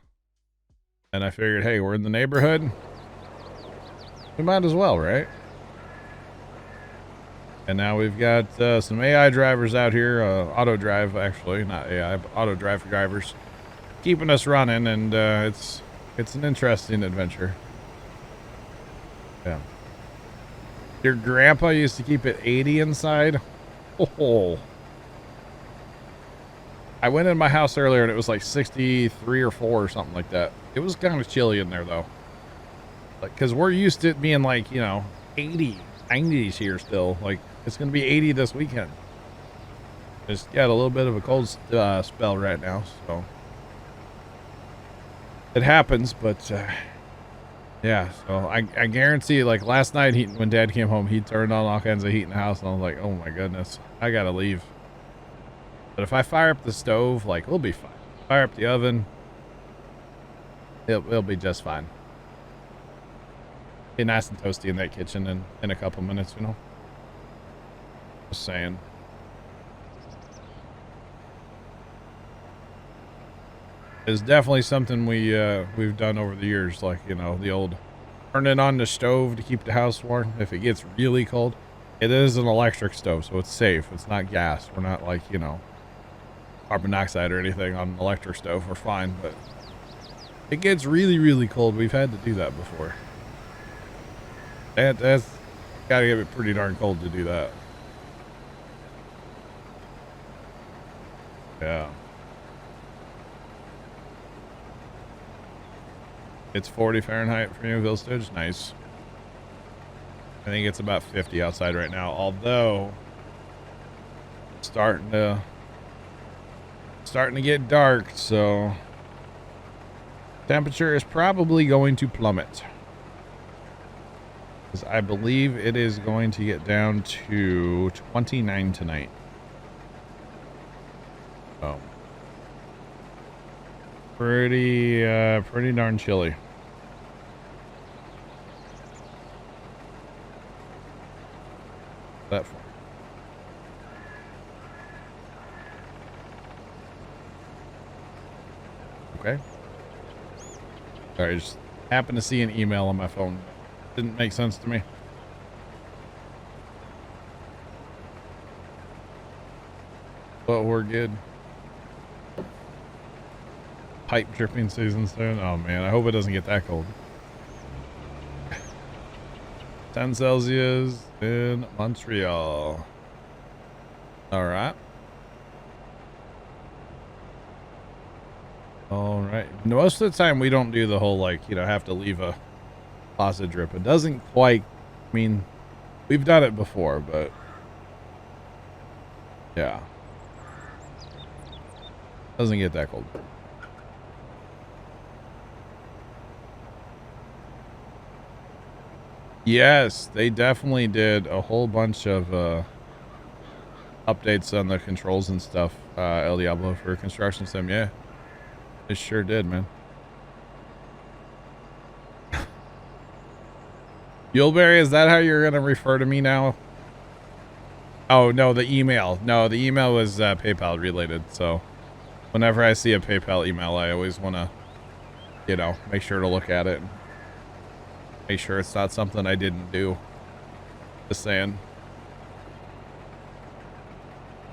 And I figured, hey, we're in the neighborhood. We might as well, right? And now we've got some AI drivers out here. Auto drive, actually. Not AI, but auto drive drivers. Keeping us running, and it's an interesting adventure. Yeah. Your grandpa used to keep it 80 inside. Oh. I went in my house earlier and it was like 63 or 4 or something like that. It was kind of chilly in there though. Like, cause we're used to it being like, you know, 80, 90s here still. Like, it's going to be 80 this weekend. Just got a little bit of a cold spell right now, so. It happens, but yeah, so I guarantee, like last night when Dad came home, he turned on all kinds of heat in the house, and I was like, oh my goodness, I gotta leave. But if I fire up the stove, like, we'll be fine. Fire up the oven, it'll be just fine. Be nice and toasty in that kitchen in a couple minutes, you know. Just saying. It's definitely something we've done over the years, like, you know, the old turning on the stove to keep the house warm if it gets really cold. It is an electric stove, so it's safe. It's not gas. We're not like, you know, carbon dioxide or anything on an electric stove. We're fine, but it gets really, really cold. We've had to do that before. That's gotta get it pretty darn cold to do that. Yeah. It's 40 Fahrenheit for you, Vilstage. Nice. I think it's about 50 outside right now, although it's starting to get dark, so temperature is probably going to plummet. Because I believe it is going to get down to 29 tonight. Oh. Pretty darn chilly. That far. Okay. Sorry, I just happened to see an email on my phone. Didn't make sense to me. But we're good. Pipe dripping season soon. Oh man, I hope it doesn't get that cold. 10 Celsius in Montreal. All right. All right. Most of the time we don't do the whole, like, you know, have to leave a faucet drip. It doesn't quite, I mean, we've done it before, but yeah. Doesn't get that cold. Yes, they definitely did a whole bunch of updates on the controls and stuff. El Diablo for Construction Sim, yeah. It sure did, man. Yuleberry, is that how you're going to refer to me now? Oh, no, the email. No, the email was PayPal related, so whenever I see a PayPal email, I always want to, you know, make sure to look at it. Make sure it's not something I didn't do. Just saying.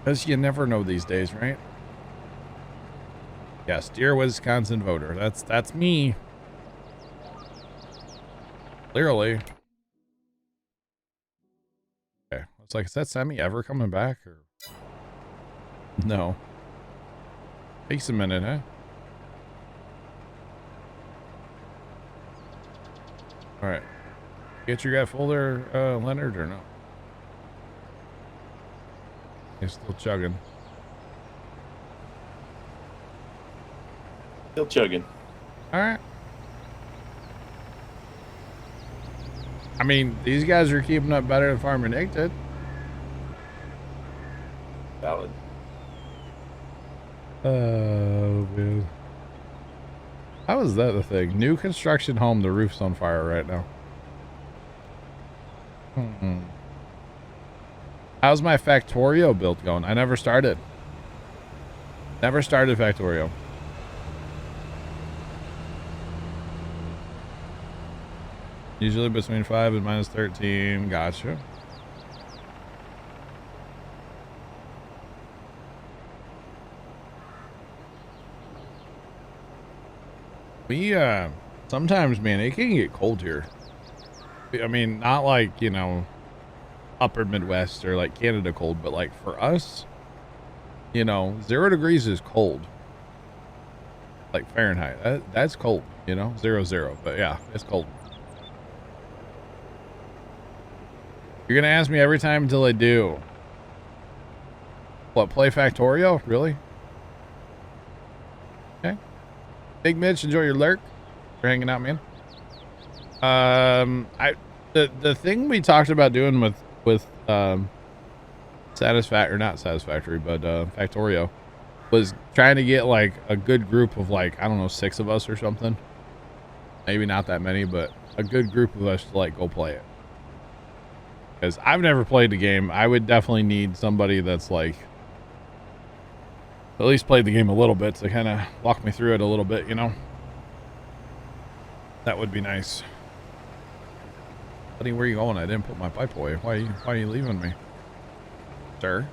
Because you never know these days, right? Yes, dear Wisconsin voter. That's me. Clearly. Okay. It's like, is that Sammy ever coming back? Or no. Takes a minute, huh? All right. Get your guy full there, Leonard, or no? He's still chugging. Still chugging. All right. I mean, these guys are keeping up better than Farmer Nick did. Valid. Oh, man. How is that the thing? New construction home, the roof's on fire right now. How's my Factorio build going? I never started. Never started Factorio. Usually between 5 and minus 13. Gotcha. We, sometimes, man, it can get cold here. I mean, not like, you know, upper Midwest or like Canada cold, but like for us, you know, 0 degrees is cold. Like Fahrenheit. That's cold, you know, 0, but yeah, it's cold. You're going to ask me every time until I do. What, play Factorio? Really? Okay. Big Mitch, enjoy your lurk. For hanging out, man. The thing we talked about doing with Satisfactory, but Factorio was trying to get like a good group of like, I don't know, 6 of us or something. Maybe not that many, but a good group of us to like go play it. Because I've never played the game. I would definitely need somebody that's like at least played the game a little bit to kind of walk me through it a little bit, you know? That would be nice. Buddy, where are you going? I didn't put my pipe away. Why are you leaving me? Sir?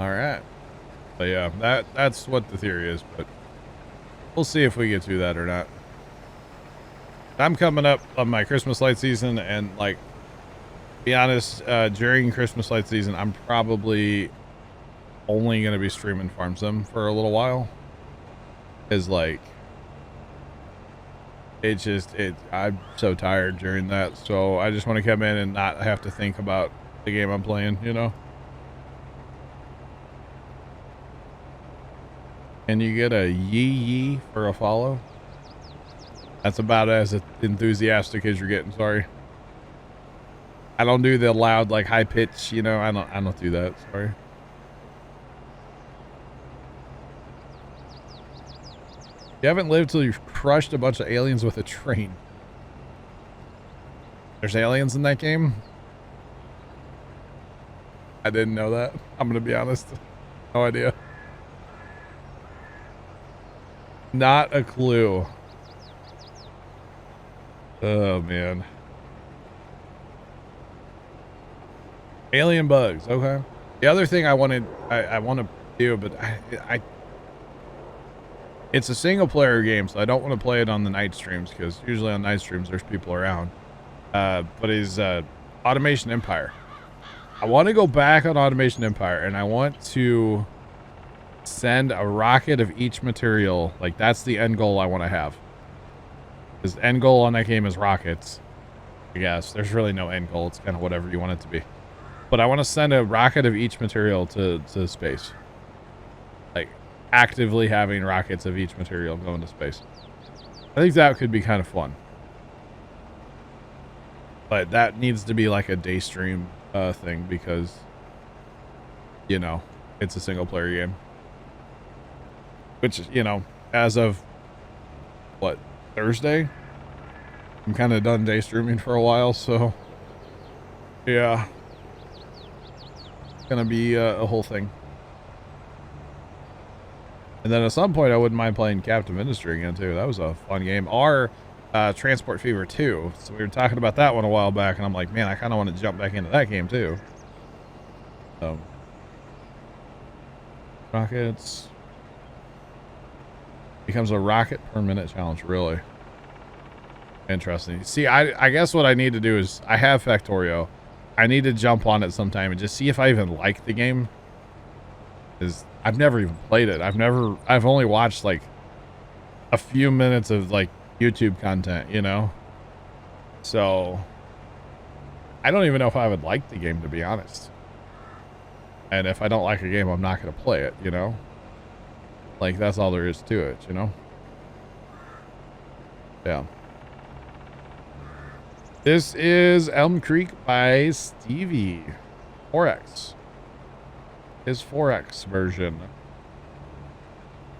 Alright. But yeah, that's what the theory is, but we'll see if we get to that or not. I'm coming up on my Christmas light season, and like, to be honest, during Christmas light season, I'm probably only going to be streaming Farm Sim for a little while. Is like, I'm so tired during that, so I just want to come in and not have to think about the game I'm playing, you know? And you get a yee for a follow? That's about as enthusiastic as you're getting, sorry. I don't do the loud, like, high pitch, you know? I don't do that, sorry. You haven't lived till you've crushed a bunch of aliens with a train. There's aliens in that game? I didn't know that. I'm gonna be honest. No idea. Not a clue. Oh, man. Alien bugs, okay. The other thing I want to do, but it's a single player game, so I don't want to play it on the night streams, because usually on night streams there's people around. But is Automation Empire. I want to go back on Automation Empire, and I want to send a rocket of each material. Like, that's the end goal I want to have. Because the end goal on that game is rockets. I guess. There's really no end goal. It's kind of whatever you want it to be. But I want to send a rocket of each material to space. Like, actively having rockets of each material going to space. I think that could be kind of fun. But that needs to be like a day stream thing, because, you know, it's a single player game. Which, you know, as of, what, Thursday? I'm kind of done day streaming for a while, so yeah. It's gonna be a whole thing. And then at some point I wouldn't mind playing Captive Industry again too. That was a fun game. Or Transport Fever 2. So we were talking about that one a while back, and I'm like, man, I kind of want to jump back into that game too. So rockets becomes a rocket per minute challenge. Really interesting. See, I guess what I need to do is, I have Factorio. I need to jump on it sometime and just see if I even like the game. Because I've never even played it. I've only watched like a few minutes of like YouTube content, you know? So I don't even know if I would like the game, to be honest. And if I don't like a game, I'm not going to play it, you know? Like, that's all there is to it, you know? Yeah. This is Elm Creek by Stevie. 4X. His 4X version.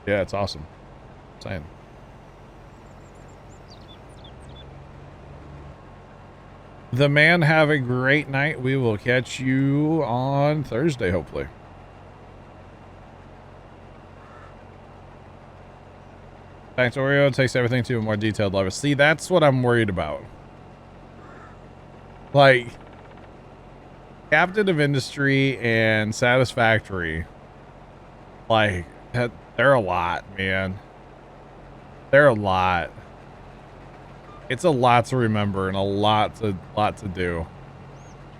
Yeah, it's awesome. Saying. The man, have a great night. We will catch you on Thursday, hopefully. Thanks, Oreo. Takes everything to a more detailed level. See, that's what I'm worried about. Like, Captain of Industry and Satisfactory, like, they're a lot, man. They're a lot. It's a lot to remember and a lot to do.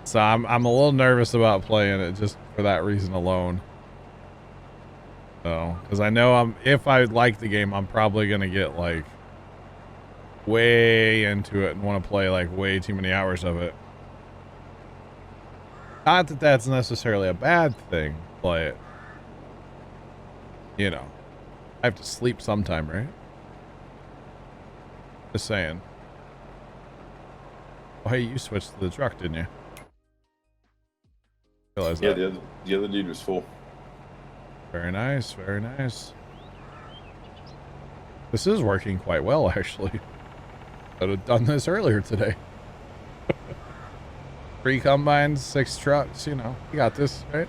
So I'm a little nervous about playing it just for that reason alone. So, because I know if I like the game, I'm probably gonna get like way into it and want to play like way too many hours of it. Not that that's necessarily a bad thing, but you know, I have to sleep sometime, right? Just saying. Oh, hey, you switched to the truck, didn't you? Realize Yeah, that. the other dude was full. Very nice, very nice. This is working quite well, actually. Could have done this earlier today. 3 combines, 6 trucks, you know. You got this, right?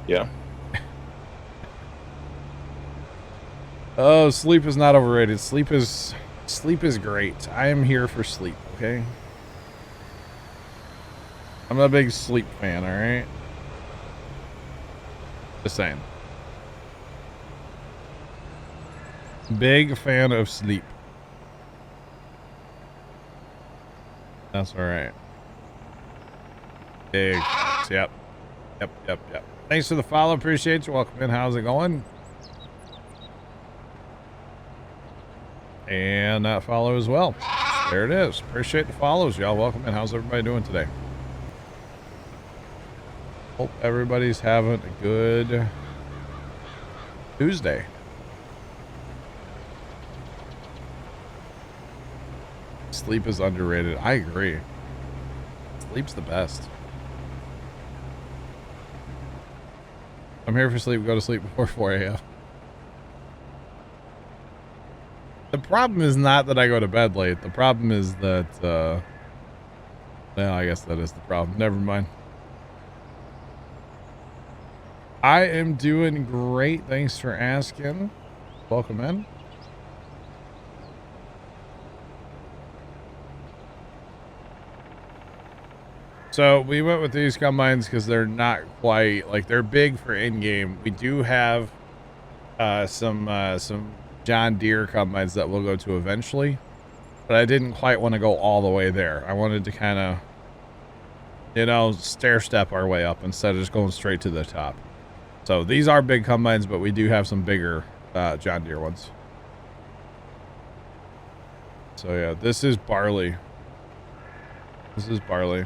Yeah. Oh, sleep is not overrated. Sleep is great. I am here for sleep, okay? I'm a big sleep fan, alright? Just saying. Big fan of sleep. That's alright. Big. Yep. Yep. Thanks for the follow. Appreciate you. Welcome in. How's it going? And that follow as well. There it is. Appreciate the follows, y'all. Welcome in. How's everybody doing today? Hope everybody's having a good Tuesday. Sleep is underrated. I agree. Sleep's the best. I'm here for sleep. Go to sleep before 4 a.m. The problem is not that I go to bed late. The problem is that, well, I guess that is the problem. Never mind. I am doing great. Thanks for asking. Welcome in. So we went with these combines because they're not quite like they're big for in-game. We do have some John Deere combines that we'll go to eventually, but I didn't quite want to go all the way there. I wanted to kind of, you know, stair step our way up instead of just going straight to the top. So these are big combines, but we do have some bigger John Deere ones. So yeah, this is barley. This is barley.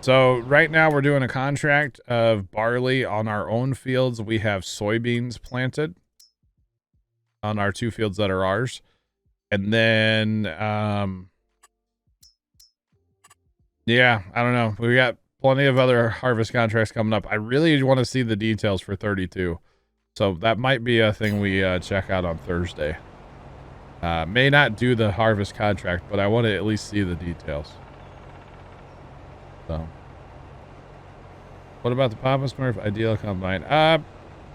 So right now we're doing a contract of barley on our own fields. We have soybeans planted on our 2 fields that are ours. And then, yeah, I don't know. We got plenty of other harvest contracts coming up. I really want to see the details for 32. So that might be a thing we check out on Thursday. May not do the harvest contract, but I want to at least see the details. So, what about the Papa Smurf Ideal Combine?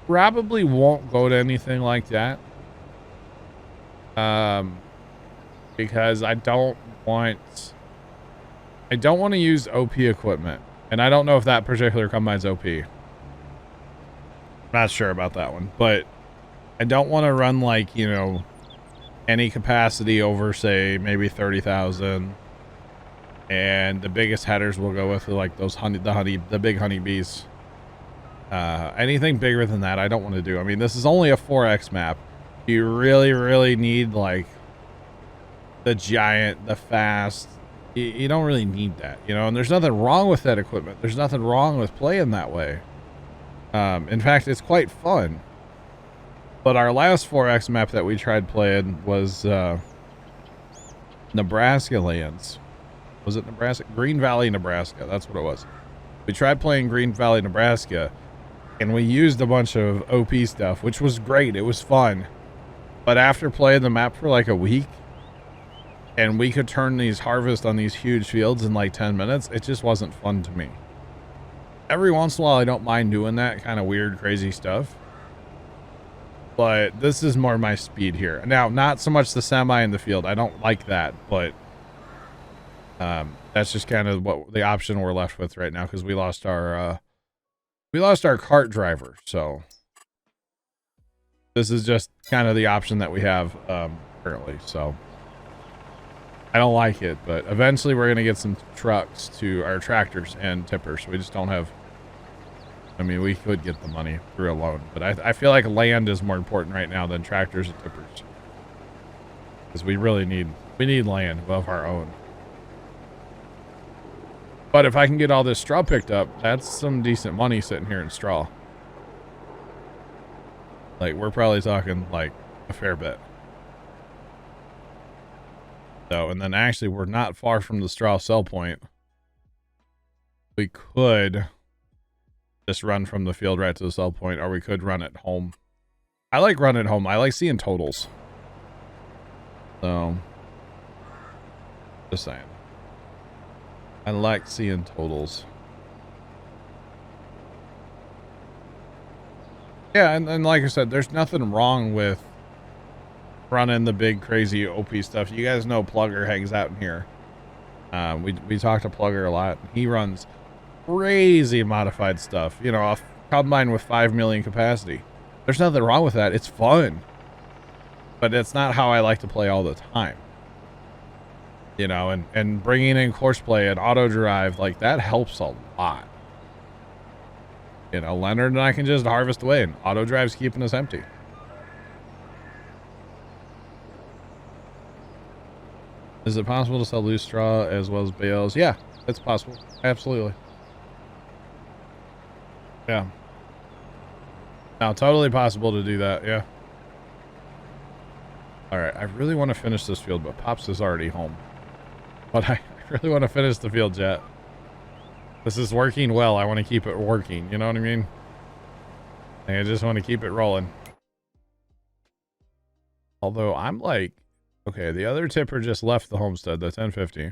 Probably won't go to anything like that. Because I don't want to use OP equipment, and I don't know if that particular combine's OP. Not sure about that one, but I don't want to run like, you know, any capacity over, say, maybe 30,000. And the biggest headers will go with like those the big honeybees. Anything bigger than that, I don't want to do. I mean, this is only a 4X map. You really need like the giant, the fast. You don't really need that, you know. And there's nothing wrong with that equipment. There's nothing wrong with playing that way. In fact, it's quite fun. But our last 4X map that we tried playing was Nebraska lands. Was it Nebraska? Green Valley, Nebraska. That's what it was. We tried playing Green Valley, Nebraska, and we used a bunch of OP stuff, which was great. It was fun. But after playing the map for like a week, and we could turn these harvests on these huge fields in like 10 minutes, it just wasn't fun to me. Every once in a while, I don't mind doing that kind of weird, crazy stuff. But this is more my speed here. Now, not so much the semi in the field. I don't like that, but that's just kind of what the option we're left with right now, because we lost our cart driver. So this is just kind of the option that we have currently. So I don't like it, but eventually we're going to get some trucks to our tractors and tippers. We just don't have, I mean, we could get the money through a loan, but I feel like land is more important right now than tractors and tippers. Because we really need land of our own. But if I can get all this straw picked up, that's some decent money sitting here in straw. Like, we're probably talking like a fair bit. So, and then actually we're not far from the straw sell point. We could just run from the field right to the sell point, or we could run it home. I like running home. I like seeing totals. So, just saying. I like seeing totals. Yeah, and like I said, there's nothing wrong with running the big crazy OP stuff. You guys know Plugger hangs out in here. We talk to Plugger a lot. He runs crazy modified stuff. You know, a combine with 5 million capacity. There's nothing wrong with that. It's fun. But it's not how I like to play all the time. You know, and bringing in courseplay and auto drive, like, that helps a lot. You know, Leonard and I can just harvest away, and auto drive's keeping us empty. Is it possible to sell loose straw as well as bales? Yeah, it's possible. Absolutely. Yeah. No, totally possible to do that, yeah. Alright, I really want to finish this field, but Pops is already home. But I really want to finish the field, Jet. This is working well. I want to keep it working, you know what I mean? I just want to keep it rolling. Although I'm like, okay, the other tipper just left the homestead, the 1050.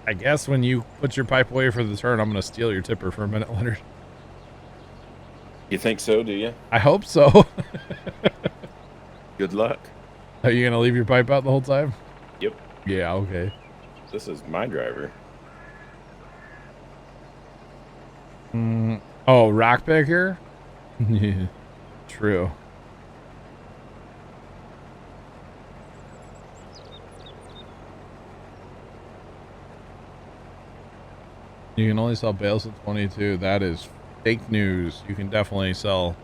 I guess when you put your pipe away for the turn, I'm going to steal your tipper for a minute, Leonard. You think so, do you? I hope so. Good luck. Are you going to leave your pipe out the whole time? Yep. Yeah, okay. This is my driver. Oh, rock picker? Yeah, true. You can only sell bales at 22. That is fake news. You can definitely sell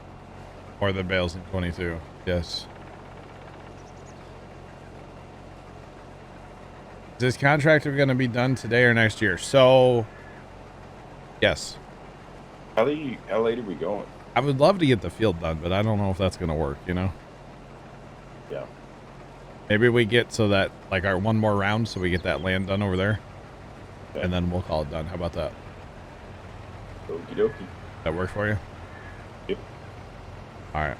more than bales in 22. Yes. Is this contractor going to be done today or next year? So, yes. How late are we going? I would love to get the field done, but I don't know if that's going to work, you know? Yeah. Maybe we get so that, like, our one more round so we get that land done over there. Okay. And then we'll call it done. How about that? Okie dokie. That work for you? Yep. All right.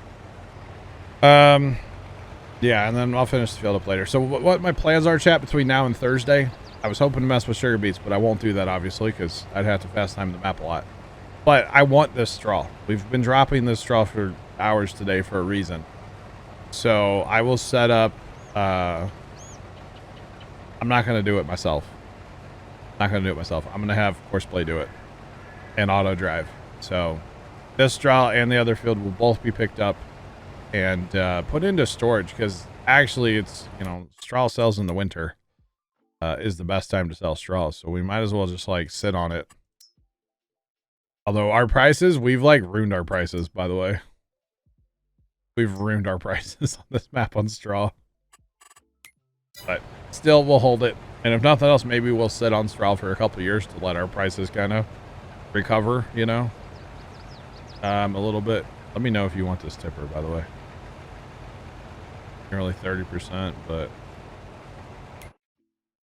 Yeah, and then I'll finish the field up later. So what my plans are, chat, between now and Thursday, I was hoping to mess with sugar beets, but I won't do that, obviously, because I'd have to fast time the map a lot. But I want this straw. We've been dropping this straw for hours today for a reason. So I will set up, I'm not going to do it myself. I'm going to have Courseplay do it and auto drive. So this straw and the other field will both be picked up and put into storage, because actually it's, you know, straw sells in the winter is the best time to sell straw. So we might as well just like sit on it. Although our prices, we've like ruined our prices, by the way. We've ruined our prices on this map on straw. But still, we'll hold it. And if nothing else, maybe we'll sit on straw for a couple of years to let our prices kind of recover, you know, a little bit. Let me know if you want this tipper, by the way. Nearly 30%, but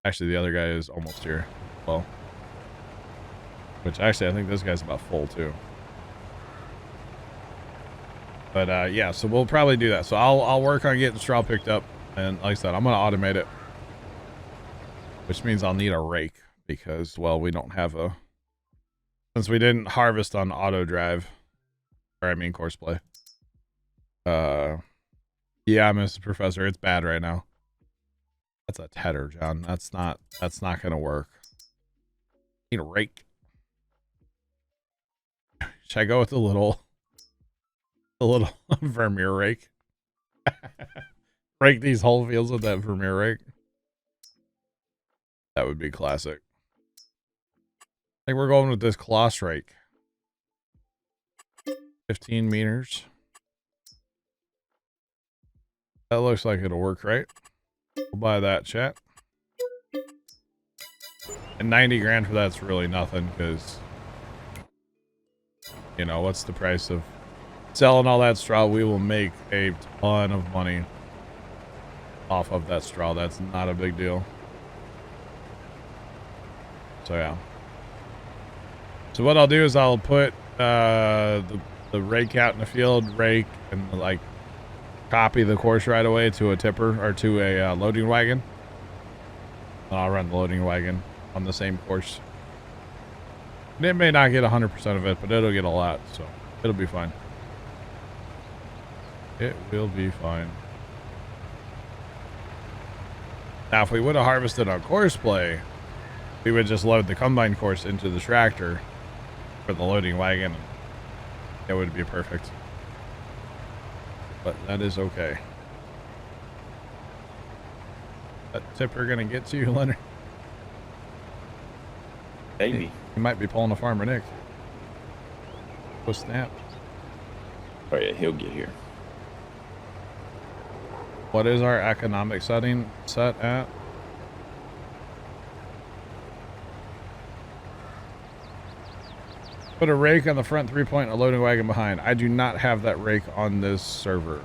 actually the other guy is almost here. Well, which actually I think this guy's about full too. But yeah, so we'll probably do that. So I'll work on getting straw picked up, and like I said, I'm gonna automate it, which means I'll need a rake because, well, we don't have a, since we didn't harvest on auto drive, or I mean course play. Yeah, Mr. Professor, it's bad right now. That's a tedder, John. That's not gonna work. Need a rake. Should I go with the little Vermeer rake? Rake these whole fields with that Vermeer rake. That would be classic. I think we're going with this Kloss rake. 15 meters. That looks like it'll work, right? We'll buy that, chat. And 90 grand for that's really nothing, because, you know, what's the price of selling all that straw? We will make a ton of money off of that straw. That's not a big deal. So yeah. So what I'll do is I'll put the rake out in the field, rake, and like copy the course right away to a tipper or to a loading wagon. And I'll run the loading wagon on the same course. And it may not get 100% of it, but it'll get a lot, so it'll be fine. It will be fine. Now, if we would have harvested on course play, we would just load the combine course into the tractor for the loading wagon. It would be perfect. But that is okay. That tipper gonna get to you, Leonard? Maybe. He might be pulling a Farmer Nick. Oh, snap. Oh yeah, he'll get here. What is our economic setting set at? Put a rake on the front 3-point and a loading wagon behind. I do not have that rake on this server.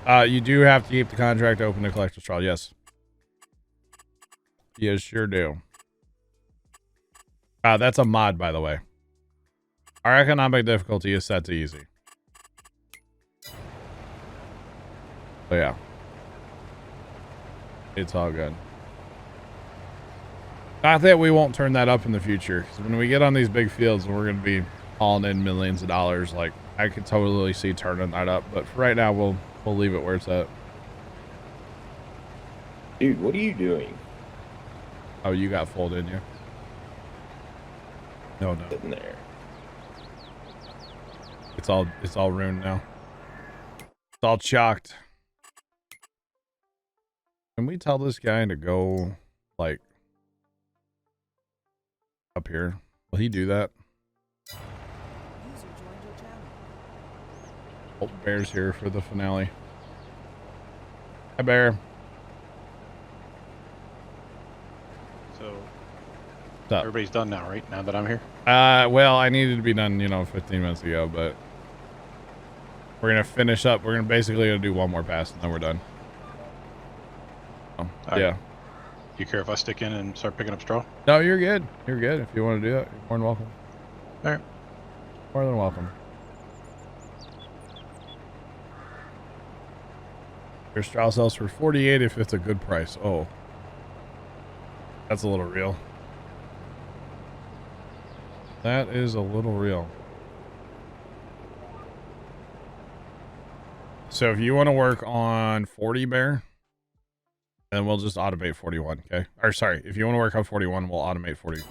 You do have to keep the contract open to collect the straw. Yes. You sure do. That's a mod, by the way. Our economic difficulty is set to easy. So yeah. It's all good. Not that we won't turn that up in the future, because when we get on these big fields and we're going to be hauling in millions of dollars, like, I could totally see turning that up. But for right now, we'll leave it where it's at. Dude, what are you doing? Oh, you got full, didn't you? No. Sitting there. It's all ruined now. It's all chalked. Can we tell this guy to go, like, up here? Will he do that? Oh, Bear's here for the finale. Hi, Bear. So everybody's done now, right? Now that I'm here? Well, I needed to be done, 15 minutes ago, but we're going to finish up. We're basically going to do one more pass and then we're done. Right. Yeah. You care if I stick in and start picking up straw? No, you're good. You're good. If you want to do that, you're more than welcome. All right. More than welcome. Your straw sells for 48 if it's a good price. Oh. That's a little real. That is a little real. So if you want to work on 40, Bear, then we'll just automate 41, okay? Or sorry, if you want to work on 41, we'll automate 40.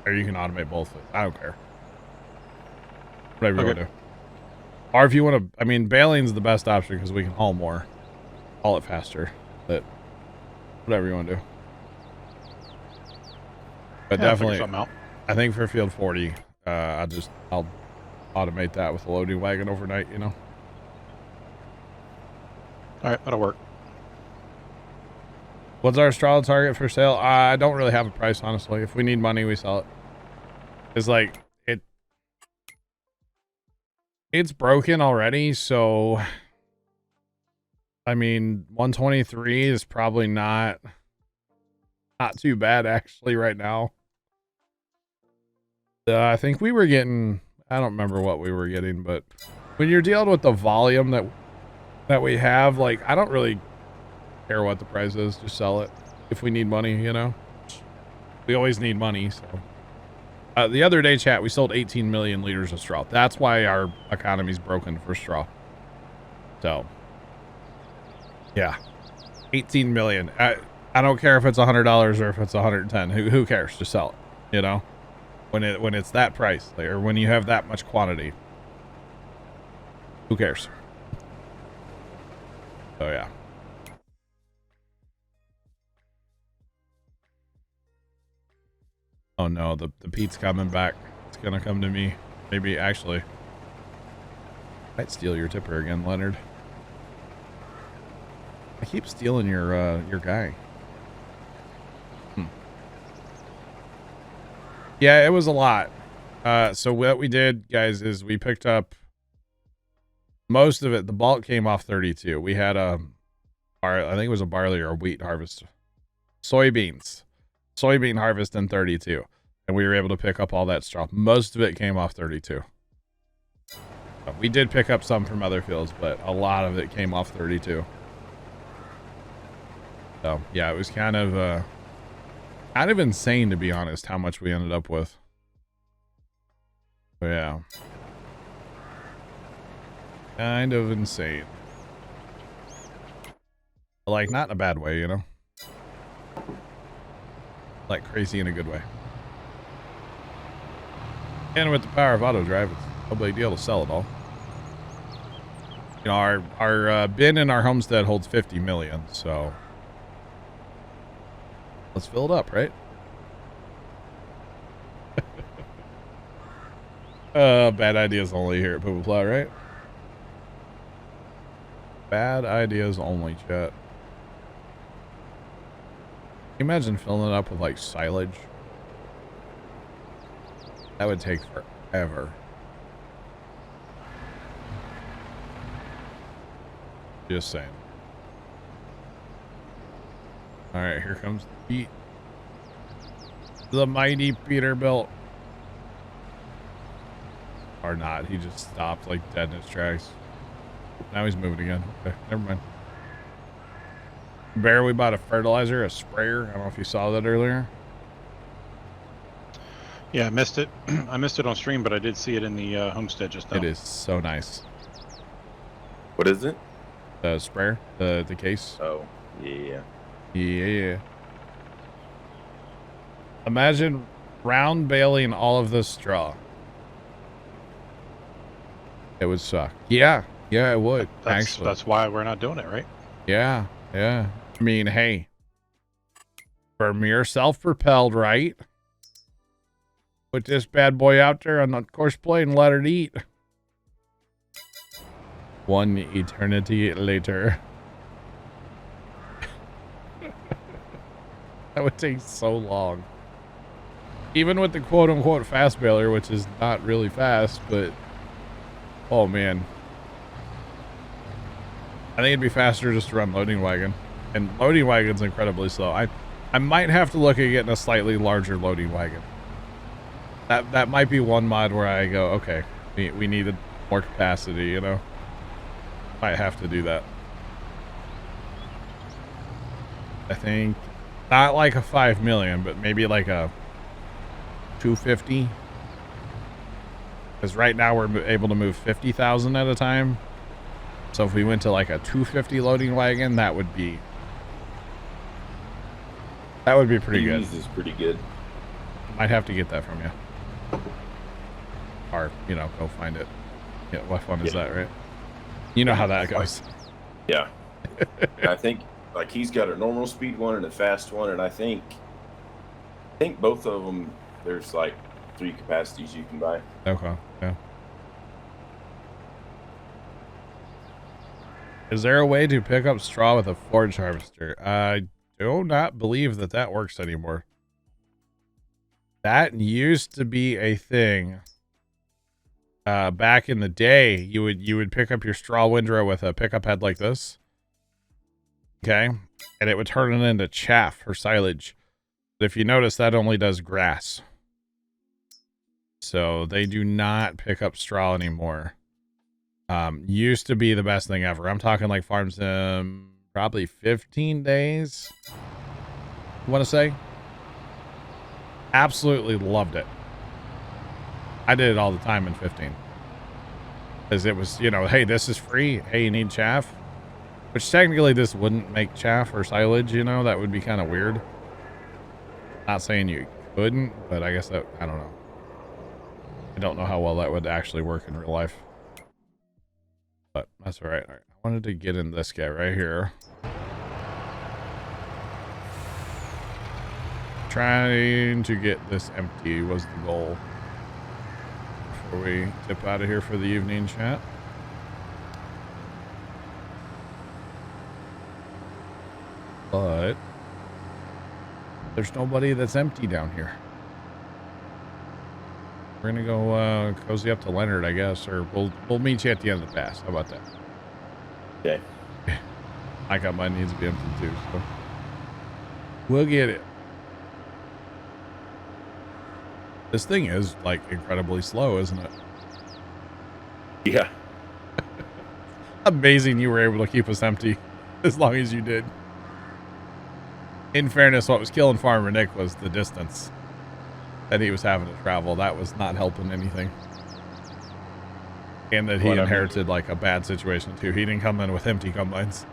Or you can automate both. I don't care. Whatever you want to do. Or if you want to, I mean, baling's the best option because we can haul more. Haul it faster. But whatever you want to do. But Yeah, definitely, I think for field 40, I'll automate that with a loading wagon overnight, All right, that'll work. What's our straw target for sale? I don't really have a price, honestly. If we need money, we sell it. It's like, it's broken already, so I mean, 123 is probably not too bad actually right now. I think we were getting, I don't remember what we were getting, but when you're dealing with the volume that we have, like, I don't really care what the price is. Just sell it if we need money, you know? We always need money, so. The other day, chat, we sold 18 million liters of straw. That's why our economy's broken for straw. So, yeah. 18 million. I don't care if it's $100 or if it's 110. Who cares? Just sell it, you know? When it's that price, like, or when you have that much quantity. Who cares? So, yeah. Oh no, the Pete's coming back. It's gonna come to me. Maybe, actually. Might steal your tipper again, Leonard. I keep stealing your guy. Yeah, it was a lot. So what we did, guys, is we picked up most of it. The bulk came off 32. We had I think it was a barley or a wheat harvest. Soybean harvest in 32. And we were able to pick up all that straw. Most of it came off 32. We did pick up some from other fields, but a lot of it came off 32. So, yeah, it was kind of insane, to be honest, how much we ended up with. But yeah. Kind of insane. But, like, not in a bad way, you know? Like, crazy in a good way. And with the power of auto drive, it's no big deal to sell it all. You know, our bin in our homestead holds 50 million, so let's fill it up, right? Bad ideas only here at Puma Plow, right? Bad ideas only, chat. Can you imagine filling it up with, like, silage? That would take forever. Just saying. Alright, here comes Pete. The mighty Peterbilt. Or not, he just stopped, like, dead in his tracks. Now he's moving again. Okay, never mind. Bear, we bought a fertilizer, a sprayer. I don't know if you saw that earlier. Yeah, I missed it. I missed it on stream, but I did see it in the homestead just now. It is so nice. What is it? The sprayer, the case. Oh, yeah. Yeah. Imagine round baling all of this straw. It would suck. Yeah, it would, actually. That's why we're not doing it, right? Yeah. I mean, hey. Vermeer self-propelled, right? Put this bad boy out there on the course plate and let it eat. One eternity later. That would take so long. Even with the quote-unquote fast baler, which is not really fast, but... Oh, man. I think it'd be faster just to run loading wagon. And loading wagon's incredibly slow. I might have to look at getting a slightly larger loading wagon. That might be one mod where I go, okay, we needed more capacity, you know? Might have to do that. I think not like a 5 million, but maybe like a 250. Because right now we're able to move 50,000 at a time. So if we went to like a 250 loading wagon, that would be pretty good. This is pretty good. Might have to get that from you. Or, you know, go find it. Yeah, what fun is that, right? You know how that goes. Yeah. I think, like, he's got a normal speed one and a fast one, and I think both of them, there's like 3 capacities you can buy. Okay, yeah. Is there a way to pick up straw with a forage harvester? I do not believe that works anymore. That used to be a thing. Back in the day, you would pick up your straw windrow with a pickup head like this. Okay? And it would turn it into chaff or silage. But if you notice, that only does grass. So they do not pick up straw anymore. Used to be the best thing ever. I'm talking like farm sim, probably 15 days. I want to say. Absolutely loved it. I did it all the time in 15. Because it was, you know, hey, this is free. Hey, you need chaff. Which technically this wouldn't make chaff or silage, you know, that would be kind of weird. Not saying you couldn't, but I guess that, I don't know. I don't know how well that would actually work in real life. But that's all right. All right. I wanted to get in this guy right here. Trying to get this empty was the goal. Before we tip out of here for the evening chat. But there's nobody that's empty down here. We're gonna go cozy up to Leonard, I guess, or we'll meet you at the end of the pass. How about that? Okay. I got mine needs to be empty too, so we'll get it. This thing is like incredibly slow, isn't it? Yeah. Amazing you were able to keep us empty as long as you did. In fairness, what was killing Farmer Nick was the distance that he was having to travel. That was not helping anything. And that he inherited like a bad situation too. He didn't come in with empty combines.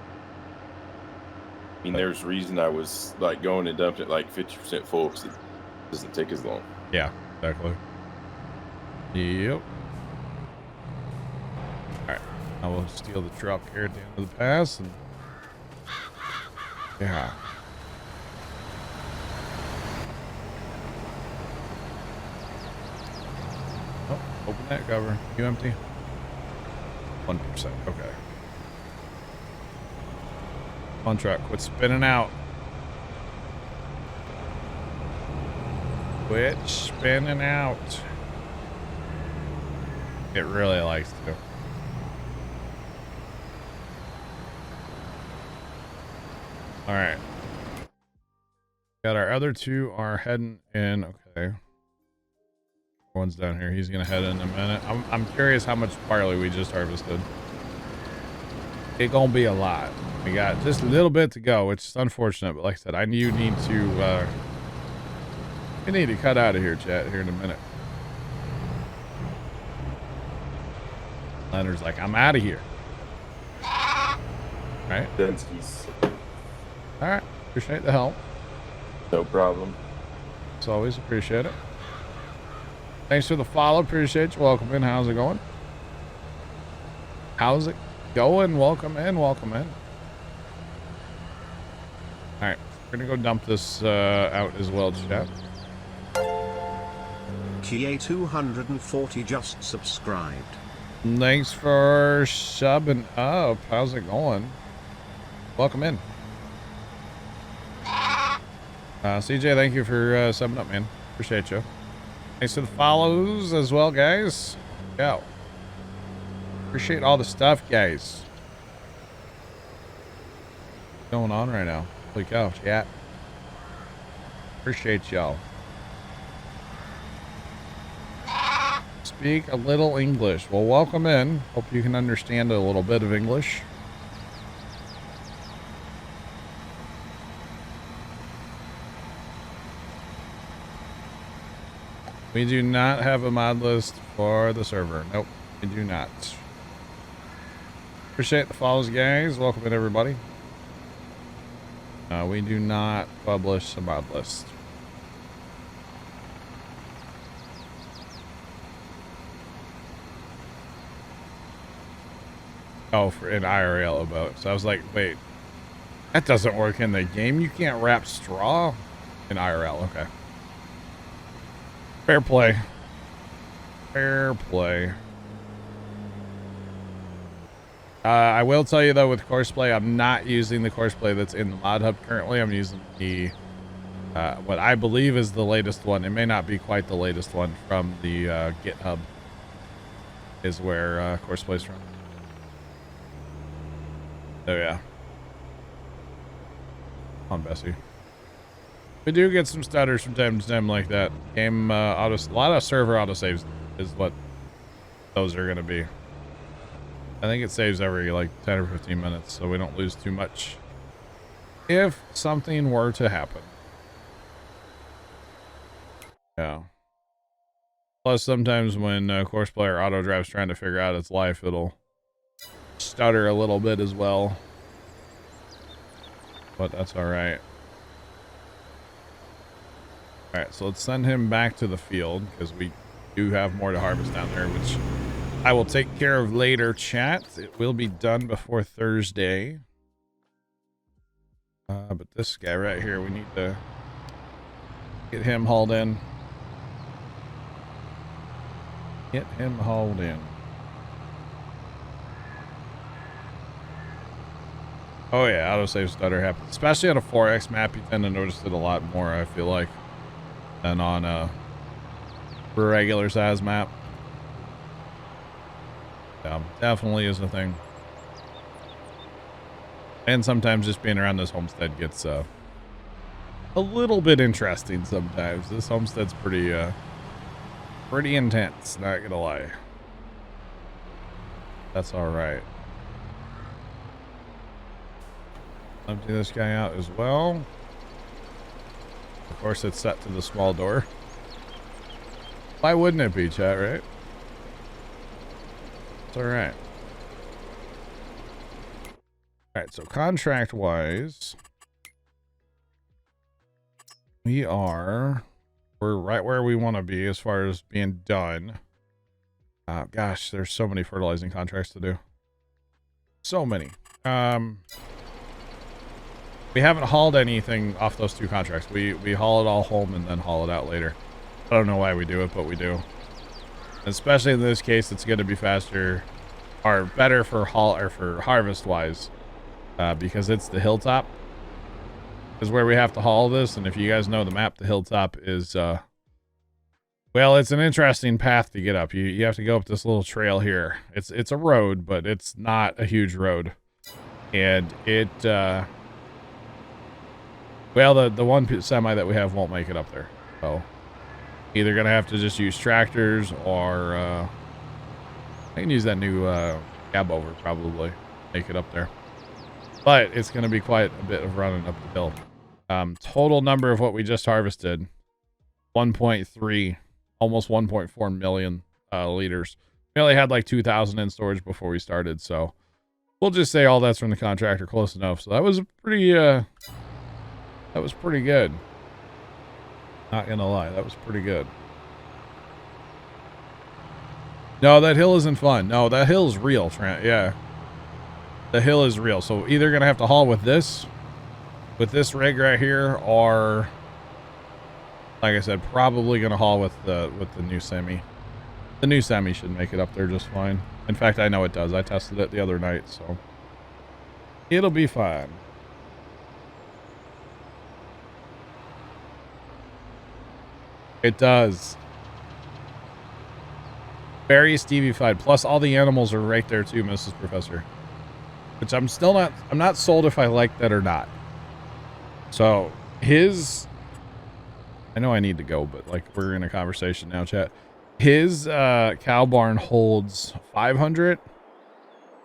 I mean, there's a reason I was like going and dumped it like 50% full because it doesn't take as long. Yeah, exactly. Yep. Alright. I will steal the truck here at the end of the pass and yeah. Oh, open that cover. You empty? 1%. Okay. On truck. Quit spinning out. Quit spinning out. It really likes to. All right. Got our other two are heading in. Okay. One's down here. He's gonna head in a minute. I'm curious how much barley we just harvested. It's gonna be a lot. We got just a little bit to go, which is unfortunate. But like I said, I need to. We need to cut out of here, chat, here in a minute. Leonard's like, I'm out of here. Right? Dunskies. All right. Appreciate the help. No problem. As always, appreciate it. Thanks for the follow. Appreciate you. Welcome in. How's it going? How's it going? Welcome in. Welcome in. All right. We're going to go dump this out as well, chat. Kie 240 just subscribed. Thanks for subbing up. How's it going? Welcome in. CJ, thank you for subbing up, man. Appreciate you. Thanks for the follows as well, guys. Go. Appreciate all the stuff, guys. What's going on right now? Holy cow, chat. Appreciate y'all. Speak a little English. Well, welcome in. Hope you can understand a little bit of English. We do not have a mod list for the server. Nope, we do not. Appreciate the follows, guys. Welcome in, everybody. We do not publish a mod list. Oh, for in IRL about. So I was like, wait, that doesn't work in the game. You can't wrap straw in IRL. Okay. Fair play. Fair play. I will tell you though, with Courseplay, I'm not using the Courseplay that's in the mod hub currently. I'm using the what I believe is the latest one. It may not be quite the latest one from the GitHub. Is where Courseplay's from. Oh yeah. Come on, Bessie. We do get some stutters from time to time like that. Game a lot of server autosaves is what those are going to be. I think it saves every like 10 or 15 minutes, so we don't lose too much if something were to happen. Yeah. Plus, sometimes when course player auto drive's trying to figure out its life, it'll stutter a little bit as well. But that's all right. All right, so let's send him back to the field because we do have more to harvest down there, which I will take care of later, chat. It will be done before Thursday. But this guy right here, we need to get him hauled in. Get him hauled in. Oh yeah, autosave stutter happens. Especially on a 4X map, you tend to notice it a lot more, I feel like, than on a regular size map. Yeah, definitely is a thing. And sometimes just being around this homestead gets a little bit interesting sometimes. This homestead's pretty intense, not gonna lie. That's all right. Empty this guy out as well. Of course, it's set to the small door. Why wouldn't it be, chat, right? It's all right. All right, so contract-wise, we're right where we want to be as far as being done. Gosh, there's so many fertilizing contracts to do. So many. We haven't hauled anything off those 2 contracts. We haul it all home and then haul it out later. I don't know why we do it, but we do. Especially in this case, it's going to be faster or better for harvest wise, because it's the hilltop is where we have to haul this. And if you guys know the map, the hilltop is well, it's an interesting path to get up. You have to go up this little trail here. It's a road, but it's not a huge road, and it well, the one semi that we have won't make it up there. So either gonna have to just use tractors, or I can use that new cab over, probably make it up there. But it's gonna be quite a bit of running up the hill. Total number of what we just harvested, 1.3, almost 1.4 million liters. We only had like 2,000 in storage before we started, so we'll just say all that's from the contractor, close enough. So that was a pretty that was pretty good. Not gonna lie, that was pretty good. No, that hill isn't fun. No, that hill is real, Trent. Yeah. The hill is real. So either gonna have to haul with this rig right here, or like I said, probably gonna haul with the new semi. The new semi should make it up there just fine. In fact, I know it does. I tested it the other night, so it'll be fine. It does. Very Stevie-fied. Plus, all the animals are right there too, Mrs. Professor. Which I'm not sold if I like that or not. So, I know I need to go, but like, we're in a conversation now, chat. His cow barn holds 500.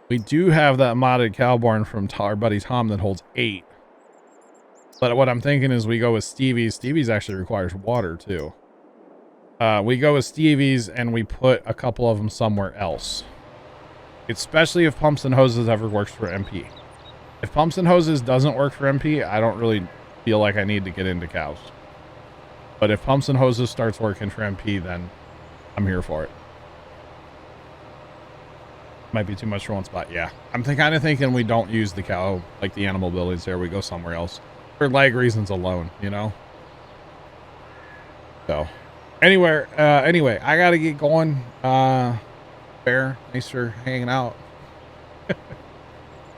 We do have that modded cow barn from our buddy Tom that holds 8. But what I'm thinking is we go with Stevie's. Stevie's actually requires water too. We go with Stevie's and we put a couple of them somewhere else. Especially if Pumps and Hoses ever works for MP. If Pumps and Hoses doesn't work for MP, I don't really feel like I need to get into cows. But if Pumps and Hoses starts working for MP, then I'm here for it. Might be too much for one spot. Yeah. I'm kind of thinking we don't use the cow, like the animal buildings there. We go somewhere else. For lag reasons alone, you know? So, anyway, I gotta get going. Bear, thanks for hanging out.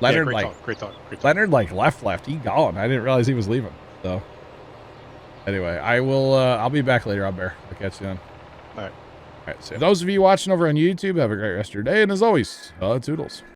Leonard, yeah, great talk. Leonard, like, left. He gone. I didn't realize he was leaving. So, anyway, I'll be back later on, Bear. I'll catch you then. All right. So those of you watching over on YouTube, have a great rest of your day. And as always, toodles.